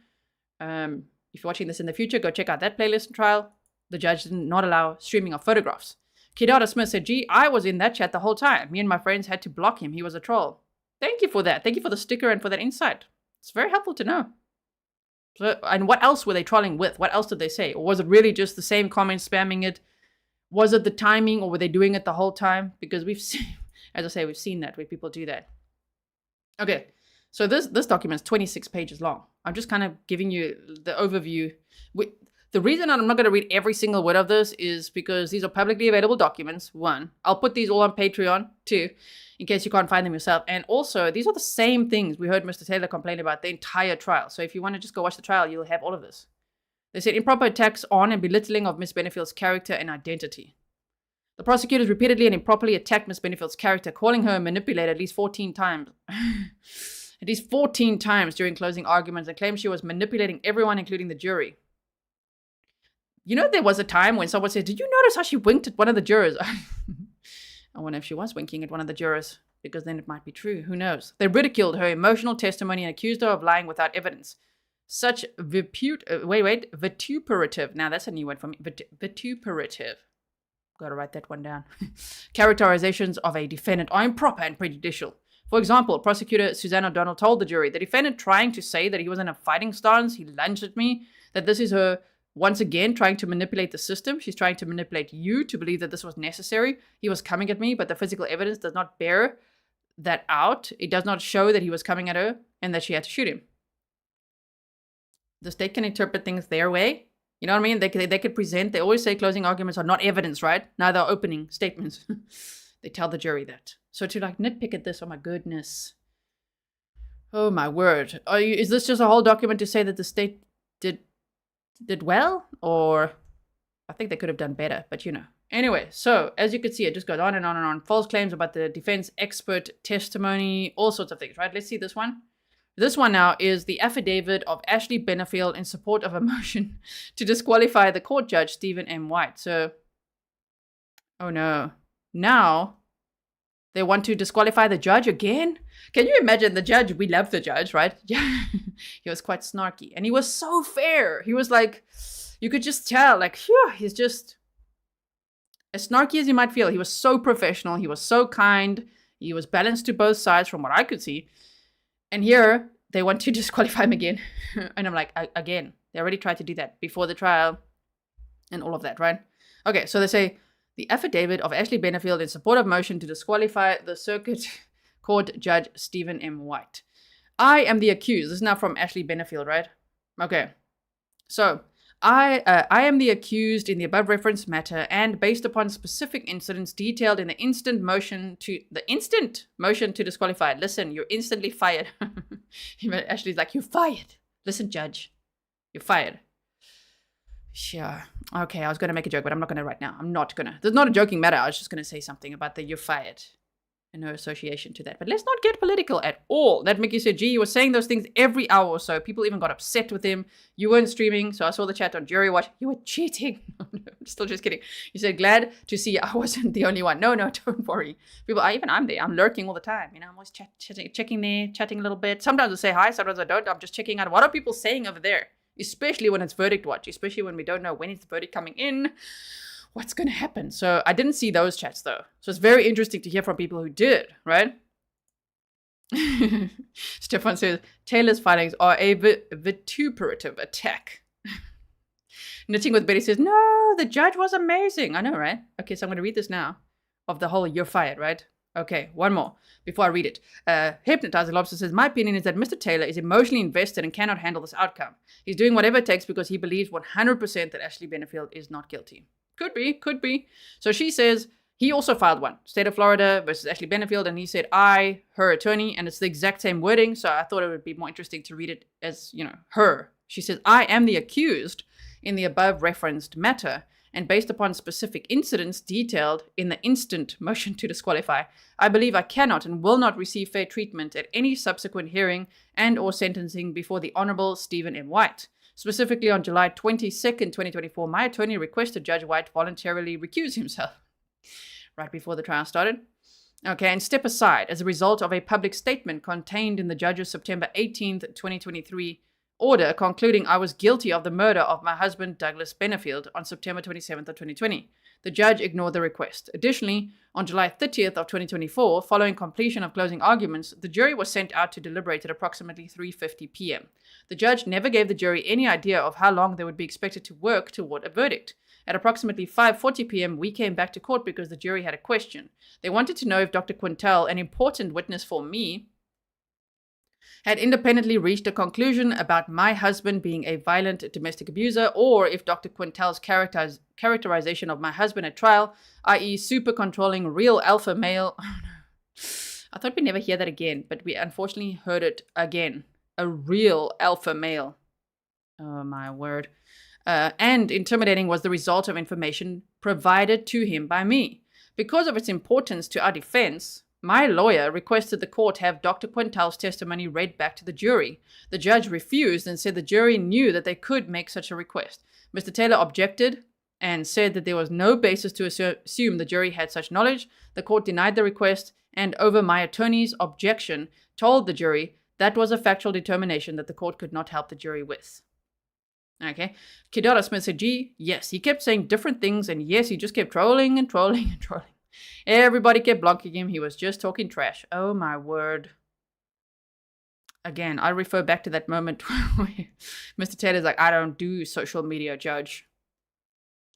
If you're watching this in the future, go check out that playlist trial. The judge did not allow streaming of photographs. Kidada Smith said, gee, I was in that chat the whole time. Me and my friends had to block him. He was a troll. Thank you for that. Thank you for the sticker and for that insight. It's very helpful to know. So, and what else were they trolling with? What else did they say? Or was it really just the same comments spamming it? Was it the timing, or were they doing it the whole time? Because we've seen, as I say, we've seen that where people do that. Okay, so this document is 26 pages long. I'm just kind of giving you the overview. The reason I'm not going to read every single word of this is because these are publicly available documents, one. I'll put these all on Patreon, two, in case you can't find them yourself. And also, these are the same things we heard Mr. Taylor complain about the entire trial. So if you want to just go watch the trial, you'll have all of this. They said improper attacks on and belittling of Miss Benefield's character and identity. The prosecutors repeatedly and improperly attacked Miss Benefield's character, calling her a manipulator at least 14 times. At least 14 times during closing arguments, and claimed she was manipulating everyone, including the jury. You know, there was a time when someone said, did you notice how she winked at one of the jurors? I wonder if she was winking at one of the jurors, because then it might be true. Who knows? They ridiculed her emotional testimony and accused her of lying without evidence. Such vituperative. Now that's a new word for me. Vituperative. Got to write that one down. Characterizations of a defendant are improper and prejudicial. For example, prosecutor Suzanne O'Donnell told the jury, the defendant trying to say that he was in a fighting stance, he lunged at me, that this is her once again trying to manipulate the system. She's trying to manipulate you to believe that this was necessary. He was coming at me, but the physical evidence does not bear that out. It does not show that he was coming at her and that she had to shoot him. The state can interpret things their way. You know what I mean? They could present, they always say closing arguments are not evidence, right? Neither are opening statements. They tell the jury that. So to like nitpick at this, oh my goodness. Oh my word. Is this just a whole document to say that the state did well? Or I think they could have done better, but you know. Anyway, so as you can see, it just goes on and on and on. False claims about the defense expert testimony, all sorts of things, right? Let's see this one. This one now is the affidavit of Ashley Benefield in support of a motion to disqualify the court judge, Stephen M. White. So, oh no. Now, they want to disqualify the judge again? Can you imagine the judge? We love the judge, right? Yeah. He was quite snarky. And he was so fair. He was like, you could just tell, like, phew, he's just as snarky as you might feel. He was so professional. He was so kind. He was balanced to both sides from what I could see. And here, they want to disqualify him again. And I'm like, again, they already tried to do that before the trial and all of that, right? Okay, so they say, the affidavit of Ashley Benefield in support of motion to disqualify the circuit court judge Stephen M. White. I am the accused. This is now from Ashley Benefield, right? Okay. So, I am the accused in the above referenced matter, and based upon specific incidents detailed in the instant motion to disqualify. Listen, you're instantly fired. Ashley's like, you're fired. Listen, judge, you're fired. Sure. Okay, I was going to make a joke, but I'm not going to right now. I'm not going to. There's not a joking matter. I was just going to say something about the you're fired and no association to that. But let's not get political at all. That Mickey said, gee, you were saying those things every hour or so. People even got upset with him. You weren't streaming, so I saw the chat on Jury Watch. You were cheating. I'm still just kidding. You said, glad to see I wasn't the only one. No, don't worry. People, I'm there. I'm lurking all the time. You know, I'm always checking there, chatting a little bit. Sometimes I say hi, sometimes I don't. I'm just checking out what are people saying over there. Especially when it's verdict watch, especially when we don't know when is the verdict coming in, what's going to happen. So I didn't see those chats though. So it's very interesting to hear from people who did, right? Stefan says, Taylor's filings are a vituperative attack. Knitting with Betty says, no, the judge was amazing. I know, right? Okay, so I'm going to read this now of the whole you're fired, right? Okay, one more before I read it. Hypnotizer Lobster says, my opinion is that Mr. Taylor is emotionally invested and cannot handle this outcome. He's doing whatever it takes because he believes 100% that Ashley Benefield is not guilty. Could be. So she says, he also filed one, State of Florida versus Ashley Benefield, and he said, I, her attorney, and it's the exact same wording, so I thought it would be more interesting to read it as, her. She says, I am the accused in the above referenced matter, and based upon specific incidents detailed in the instant motion to disqualify, I believe I cannot and will not receive fair treatment at any subsequent hearing and or sentencing before the Honorable Stephen M. White. Specifically on July 22nd, 2024, my attorney requested Judge White voluntarily recuse himself right before the trial started. Okay, and step aside as a result of a public statement contained in the judge's September 18th, 2023 order concluding I was guilty of the murder of my husband Douglas Benefield on September 27th of 2020. The judge ignored the request. Additionally, on July 30th of 2024, following completion of closing arguments, the jury was sent out to deliberate at approximately 3:50 p.m. The judge never gave the jury any idea of how long they would be expected to work toward a verdict. At approximately 5:40 p.m., we came back to court because the jury had a question. They wanted to know if Dr. Quintel, an important witness for me, had independently reached a conclusion about my husband being a violent domestic abuser, or if Dr. Quintel's characterization of my husband at trial, i.e. super controlling real alpha male. Oh, no. I thought we'd never hear that again, but we unfortunately heard it again. A real alpha male. Oh, my word. And intimidating was the result of information provided to him by me. Because of its importance to our defense, my lawyer requested the court have Dr. Quintel's testimony read back to the jury. The judge refused and said the jury knew that they could make such a request. Mr. Taylor objected and said that there was no basis to assume the jury had such knowledge. The court denied the request and, over my attorney's objection, told the jury that was a factual determination that the court could not help the jury with. Okay. Kidara Smith said, gee, yes, he kept saying different things, and yes, he just kept trolling and trolling and trolling. Everybody kept blocking him. He was just talking trash. Oh, my word. Again, I refer back to that moment where Mr. Taylor's like, I don't do social media, Judge.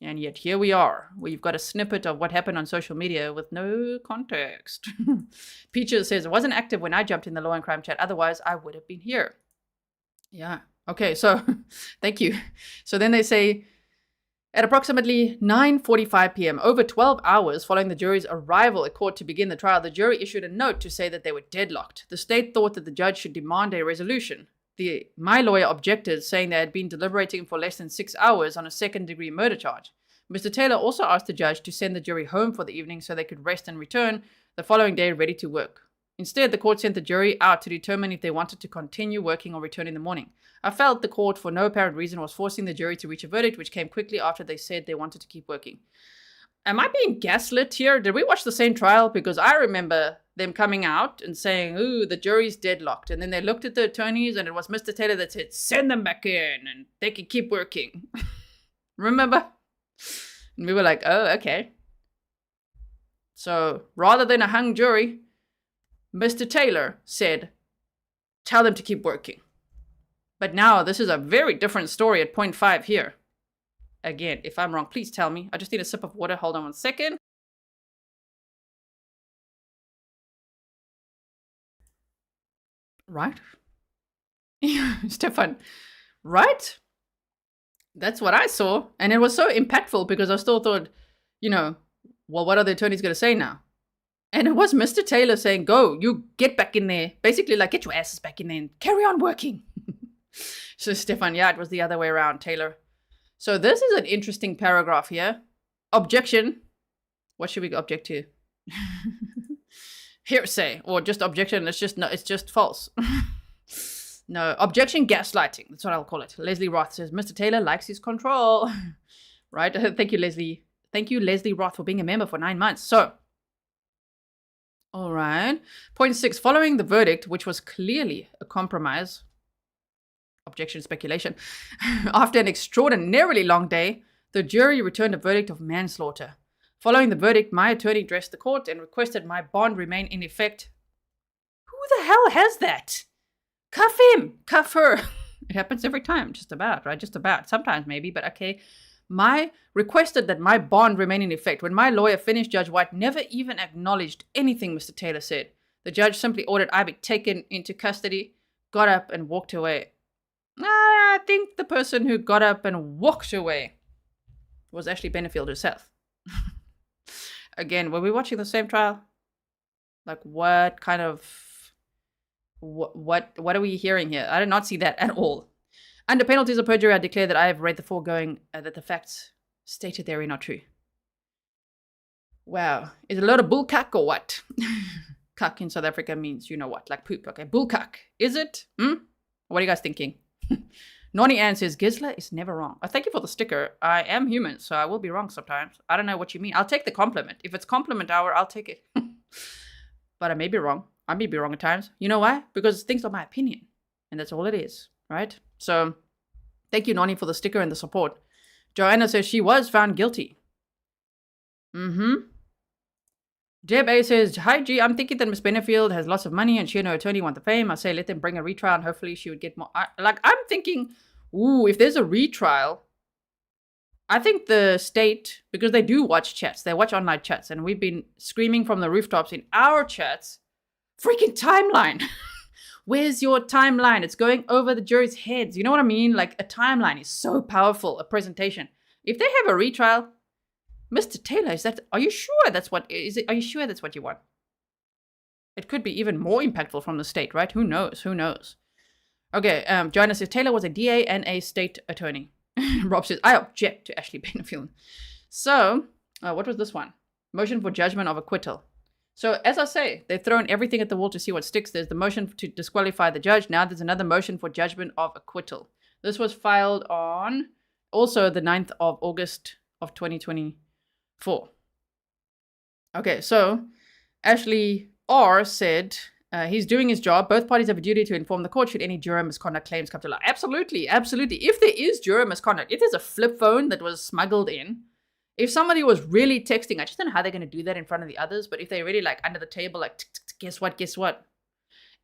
And yet here we are. We've got a snippet of what happened on social media with no context. Peaches says, it wasn't active when I jumped in the law and crime chat. Otherwise, I would have been here. Yeah. Okay, so thank you. So then they say, at approximately 9:45 p.m., over 12 hours following the jury's arrival at court to begin the trial, the jury issued a note to say that they were deadlocked. The state thought that the judge should demand a resolution. My lawyer objected, saying they had been deliberating for less than 6 hours on a second-degree murder charge. Mr. Taylor also asked the judge to send the jury home for the evening so they could rest and return the following day ready to work. Instead, the court sent the jury out to determine if they wanted to continue working or return in the morning. I felt the court, for no apparent reason, was forcing the jury to reach a verdict, which came quickly after they said they wanted to keep working. Am I being gaslit here? Did we watch the same trial? Because I remember them coming out and saying, ooh, the jury's deadlocked. And then they looked at the attorneys and it was Mr. Taylor that said, send them back in and they can keep working. Remember? And we were like, oh, okay. So rather than a hung jury, Mr. Taylor said, tell them to keep working. But now this is a very different story at point 5 here. Again, if I'm wrong, please tell me. I just need a sip of water. Hold on one second. Right? Stefan, right? That's what I saw. And it was so impactful because I still thought, well, what are the attorneys going to say now? And it was Mr. Taylor saying, go, you get back in there. Basically, like, get your asses back in there and carry on working. So, Stefan, yeah, it was the other way around, Taylor. So this is an interesting paragraph here. Objection. What should we object to? Hearsay, or just objection. It's just false. No, objection, gaslighting. That's what I'll call it. Leslie Roth says, Mr. Taylor likes his control. Right? Thank you, Leslie. Thank you, Leslie Roth, for being a member for 9 months. So, all right. Point 6, following the verdict, which was clearly a compromise. Objection, speculation. After an extraordinarily long day, the jury returned a verdict of manslaughter. Following the verdict, my attorney addressed the court and requested my bond remain in effect. Who the hell has that? Cuff him, cuff her, It happens every time, just about, right? Just about. Sometimes maybe, but okay. My requested that my bond remain in effect. When my lawyer finished, Judge White never even acknowledged anything Mr. Taylor said. The judge simply ordered I be taken into custody, got up and walked away. I think the person who got up and walked away was Ashley Benefield herself. Again, were we watching the same trial? Like, what kind of... What are we hearing here? I did not see that at all. Under penalties of perjury, I declare that I have read the foregoing, that the facts stated therein are true. Wow. Is it a load of bullcuck or what? Cuck in South Africa means you know what, like poop. Okay, bullcuck. Is it? What are you guys thinking? Nonny Ann says, Gisela is never wrong. Oh, thank you for the sticker. I am human, so I will be wrong sometimes. I don't know what you mean. I'll take the compliment. If it's compliment hour, I'll take it. But I may be wrong. I may be wrong at times. You know why? Because things are my opinion. And that's all it is, right? So, thank you, Nonny, for the sticker and the support. Joanna says she was found guilty. Deb A says, hi, G, I'm thinking that Miss Benefield has lots of money and she and her attorney want the fame. I say let them bring a retrial and hopefully she would get more. I'm thinking, if there's a retrial, I think the state, because they do watch chats, they watch online chats, and we've been screaming from the rooftops in our chats, freaking timeline. Where's your timeline? It's going over the jury's heads. You know what I mean? Like, a timeline is so powerful, a presentation. If they have a retrial, Mr. Taylor, are you sure that's what you want? It could be even more impactful from the state, right? Who knows? Okay, Joanna says Taylor was a DA and a state attorney. Rob says, I object to Ashley Benefield. So, what was this one? Motion for judgment of acquittal. So, as I say, they've thrown everything at the wall to see what sticks. There's the motion to disqualify the judge. Now there's another motion for judgment of acquittal. This was filed on also the 9th of August of 2024. Okay, so Ashley R. said he's doing his job. Both parties have a duty to inform the court should any juror misconduct claims come to light. Absolutely. If there is juror misconduct, if there's a flip phone that was smuggled in, if somebody was really texting, I just don't know how they're going to do that in front of the others, but if they're really like under the table, like, guess what?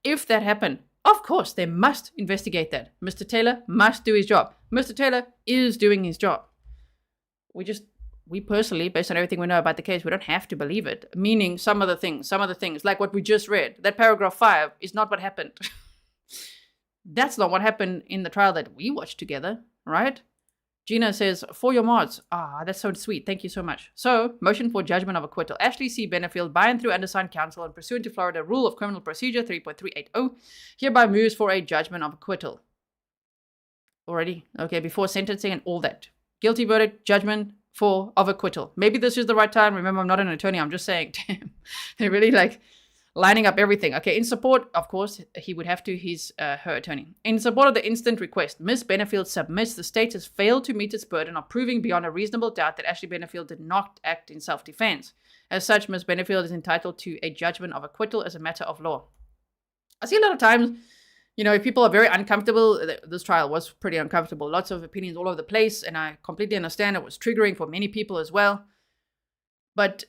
If that happened, of course, they must investigate that. Mr. Taylor must do his job. Mr. Taylor is doing his job. We personally, based on everything we know about the case, we don't have to believe it. Meaning some of the things, like what we just read, that paragraph 5 is not what happened. That's not what happened in the trial that we watched together, right? Gina says, for your mods. That's so sweet. Thank you so much. So, motion for judgment of acquittal. Ashley C. Benefield, by and through undersigned counsel and pursuant to Florida Rule of Criminal Procedure 3.380, hereby moves for a judgment of acquittal. Already? Okay, before sentencing and all that. Guilty verdict, judgment of acquittal. Maybe this is the right time. Remember, I'm not an attorney. I'm just saying, damn, they're really like lining up everything. Okay, in support, of course, he would have to, her attorney. In support of the instant request, Ms. Benefield submits the state has failed to meet its burden of proving beyond a reasonable doubt that Ashley Benefield did not act in self-defense. As such, Ms. Benefield is entitled to a judgment of acquittal as a matter of law. I see a lot of times, if people are very uncomfortable, this trial was pretty uncomfortable. Lots of opinions all over the place, and I completely understand it was triggering for many people as well. But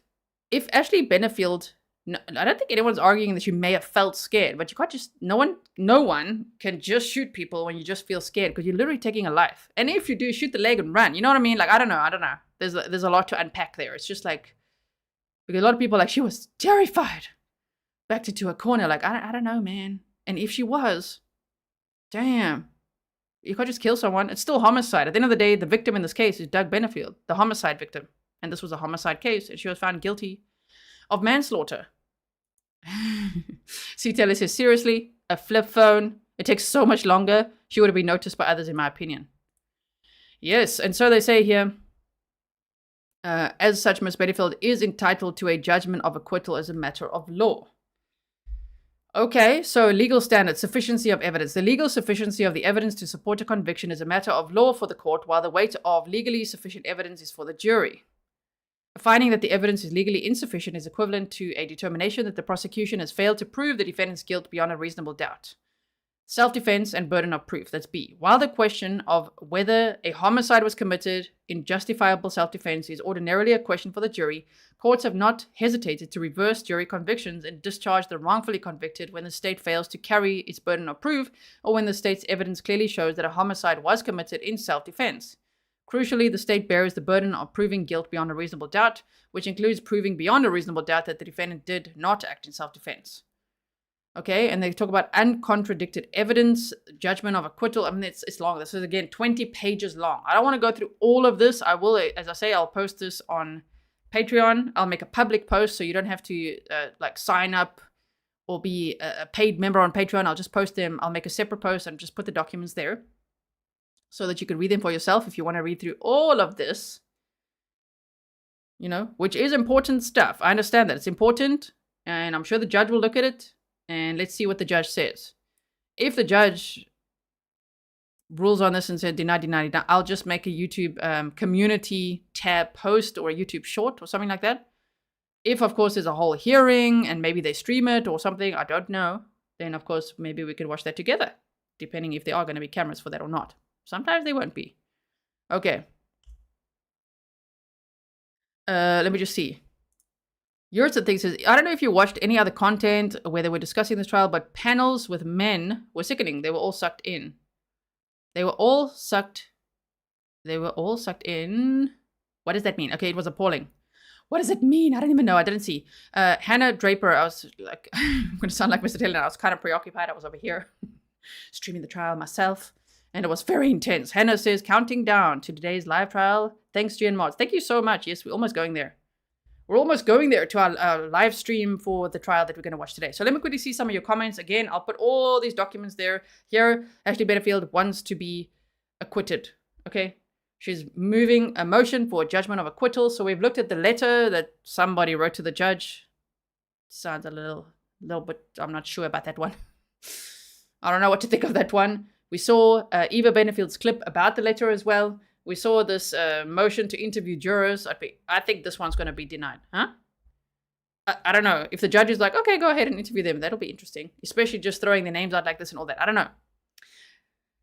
if Ashley Benefield, I don't think anyone's arguing that you may have felt scared, but you can't just, no one can just shoot people when you just feel scared, because you're literally taking a life. And if you do, shoot the leg and run. You know what I mean? Like, I don't know. There's a lot to unpack there. It's just like, because a lot of people are like, she was terrified. Backed into a corner. Like, I don't know, man. And if she was, damn, you can't just kill someone. It's still homicide. At the end of the day, the victim in this case is Doug Benefield, the homicide victim. And this was a homicide case, and she was found guilty of manslaughter. C. Taylor says, seriously, a flip phone. It takes so much longer. She would have been noticed by others, in my opinion. Yes, and so they say here, as such, Ms. Benefield is entitled to a judgment of acquittal as a matter of law. Okay, so legal standards, sufficiency of evidence. The legal sufficiency of the evidence to support a conviction is a matter of law for the court, while the weight of legally sufficient evidence is for the jury. A finding that the evidence is legally insufficient is equivalent to a determination that the prosecution has failed to prove the defendant's guilt beyond a reasonable doubt. Self-defense and burden of proof. That's B. While the question of whether a homicide was committed in justifiable self-defense is ordinarily a question for the jury, courts have not hesitated to reverse jury convictions and discharge the wrongfully convicted when the state fails to carry its burden of proof or when the state's evidence clearly shows that a homicide was committed in self-defense. Crucially, the state bears the burden of proving guilt beyond a reasonable doubt, which includes proving beyond a reasonable doubt that the defendant did not act in self-defense. Okay, and they talk about uncontradicted evidence, judgment of acquittal. I mean, it's long. This is, again, 20 pages long. I don't want to go through all of this. I will, as I say, I'll post this on Patreon. I'll make a public post so you don't have to, sign up or be a paid member on Patreon. I'll just post them. I'll make a separate post and just put the documents there so that you can read them for yourself if you want to read through all of this, which is important stuff. I understand that. It's important, and I'm sure the judge will look at it. And let's see what the judge says. If the judge rules on this and said deny, I'll just make a YouTube community tab post or a YouTube short or something like that. If, of course, there's a whole hearing and maybe they stream it or something, I don't know, then, of course, maybe we could watch that together, depending if there are going to be cameras for that or not. Sometimes they won't be. Okay. Let me just see. Jurors and things says, I don't know if you watched any other content where they were discussing this trial, but panels with men were sickening. They were all sucked in. They were all sucked in. What does that mean? Okay, it was appalling. What does it mean? I don't even know. I didn't see. Hannah Draper, I was like, I'm going to sound like Mr. Taylor. I was kind of preoccupied. I was over here streaming the trial myself, and it was very intense. Hannah says, counting down to today's live trial. Thanks, Gian Mods. Thank you so much. Yes, we're almost going there. We're almost going there to our live stream for the trial that we're going to watch today. So let me quickly see some of your comments. Again, I'll put all these documents there. Here, Ashley Benefield wants to be acquitted. Okay? She's moving a motion for judgment of acquittal. So we've looked at the letter that somebody wrote to the judge. Sounds a little bit, I'm not sure about that one. I don't know what to think of that one. We saw Eva Benfield's clip about the letter as well. We saw this motion to interview jurors. I think this one's going to be denied. Huh? I don't know. If the judge is like, okay, go ahead and interview them, that'll be interesting. Especially just throwing their names out like this and all that. I don't know.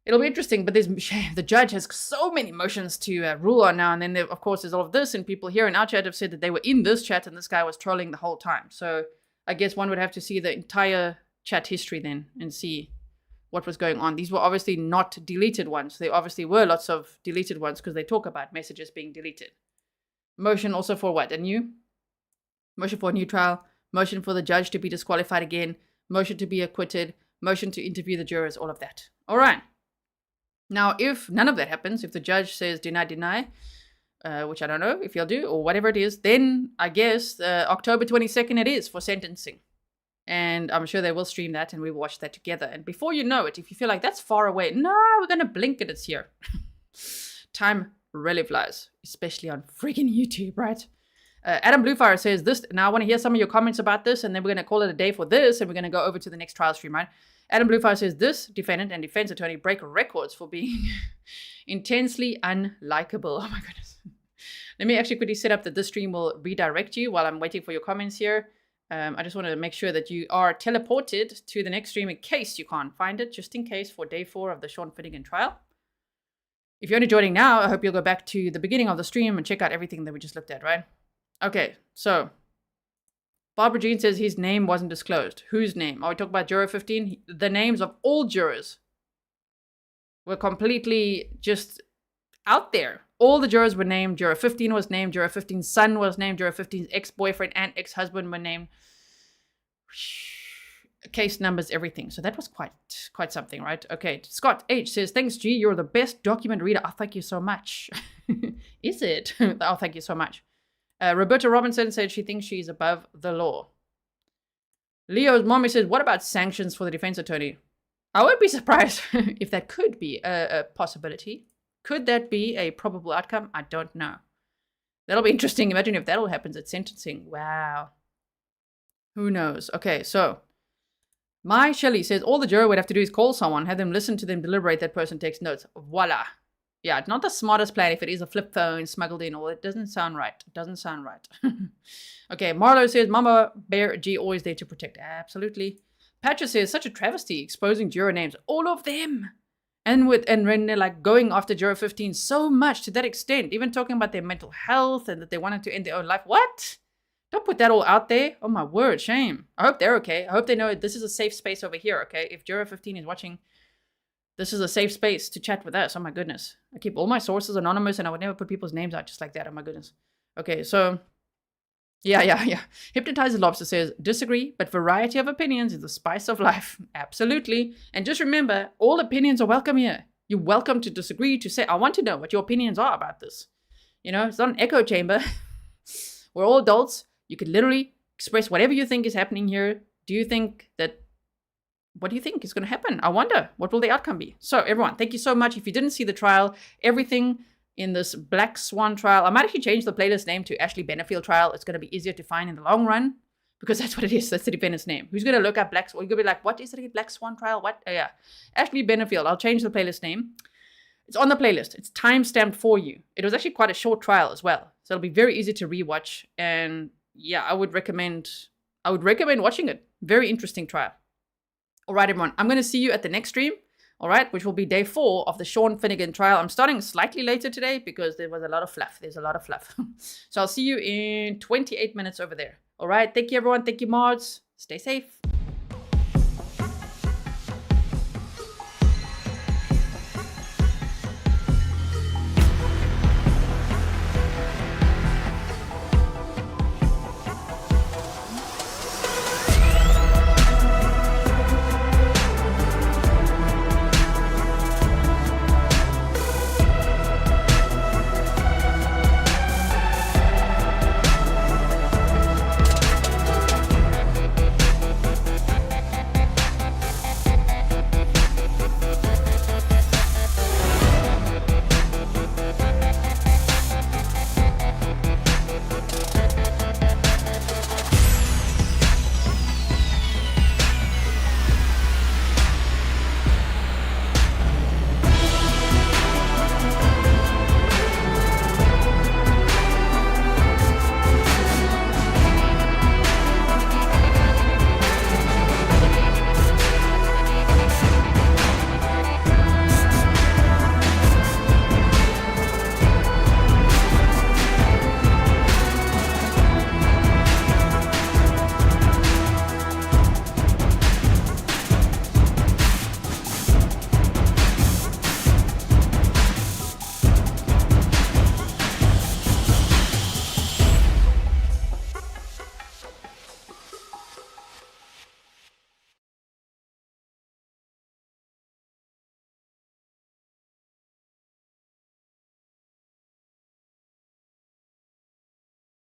It'll be interesting, but the judge has so many motions to rule on now. And then, of course, there's all of this. And people here in our chat have said that they were in this chat and this guy was trolling the whole time. So I guess one would have to see the entire chat history then and see what was going on. These were obviously not deleted ones. There obviously were lots of deleted ones because they talk about messages being deleted. Motion also for what? Motion for a new trial. Motion for the judge to be disqualified again. Motion to be acquitted. Motion to interview the jurors. All of that. All right. Now, if none of that happens, if the judge says deny, which I don't know if he'll do or whatever it is, then I guess October 22nd it is for sentencing. And I'm sure they will stream that and we will watch that together. And before you know it, if you feel like that's far away, no, we're going to blink and it's here. Time really flies, especially on freaking YouTube, right? Adam Bluefire says this. Now I want to hear some of your comments about this and then we're going to call it a day for this and we're going to go over to the next trial stream, right? Adam Bluefire says this defendant and defense attorney break records for being intensely unlikable. Oh my goodness. Let me actually quickly set up that this stream will redirect you while I'm waiting for your comments here. I just want to make sure that you are teleported to the next stream in case you can't find it, just in case for day 4 of the Sean Finnegan trial. If you're only joining now, I hope you'll go back to the beginning of the stream and check out everything that we just looked at, right? Okay, so Barbara Jean says his name wasn't disclosed. Whose name? Oh, we talk about Juror 15. The names of all jurors were completely just out there. All the jurors were named. Juror 15 was named. Juror 15's son was named. Juror 15's ex-boyfriend and ex-husband were named. Case numbers, everything. So that was quite something, right? Okay. Scott H says, thanks, G. You're the best document reader. Oh, thank you so much. Is it? Oh, thank you so much. Roberta Robinson said she thinks she's above the law. Leo's mommy says, what about sanctions for the defense attorney? I won't be surprised if that could be a possibility. Could that be a probable outcome? I don't know. That'll be interesting. Imagine if that all happens at sentencing. Wow. Who knows? Okay, so My Shelley says all the juror would have to do is call someone, have them listen to them deliberate, that person takes notes. Voila. Yeah, it's not the smartest plan if it is a flip phone smuggled in. Or it doesn't sound right. It doesn't sound right. Okay, Marlo says, Mama Bear G always there to protect. Absolutely. Patcher says, such a travesty exposing juror names. All of them. And when they're like going after Juror 15 so much to that extent, even talking about their mental health and that they wanted to end their own life. What? Don't put that all out there. Oh my word, shame. I hope they're okay. I hope they know this is a safe space over here, okay? If Juror 15 is watching, this is a safe space to chat with us. Oh my goodness. I keep all my sources anonymous and I would never put people's names out just like that. Oh my goodness. Okay, so yeah. Hypnotized Lobster says, disagree, but variety of opinions is the spice of life. Absolutely. And just remember, all opinions are welcome here. You're welcome to disagree, to say, I want to know what your opinions are about this. You know, it's not an echo chamber. We're all adults. You can literally express whatever you think is happening here. What do you think is going to happen? I wonder, what will the outcome be? So everyone, thank you so much. If you didn't see the trial, everything in this Black Swan trial, I might actually change the playlist name to Ashley Benefield trial. It's going to be easier to find in the long run because that's what it is. That's the defendant's name. Who's going to look up Black Swan? You're going to be like, what is it? Black Swan trial? What? Oh, yeah. Ashley Benefield. I'll change the playlist name. It's on the playlist. It's time-stamped for you. It was actually quite a short trial as well. So it'll be very easy to rewatch. And yeah, I would recommend watching it. Very interesting trial. All right, everyone. I'm going to see you at the next stream. All right, which will be day 4 of the Sean Finnegan trial. I'm starting slightly later today because there was a lot of fluff. There's a lot of fluff. So I'll see you in 28 minutes over there. All right, thank you, everyone. Thank you, mods. Stay safe.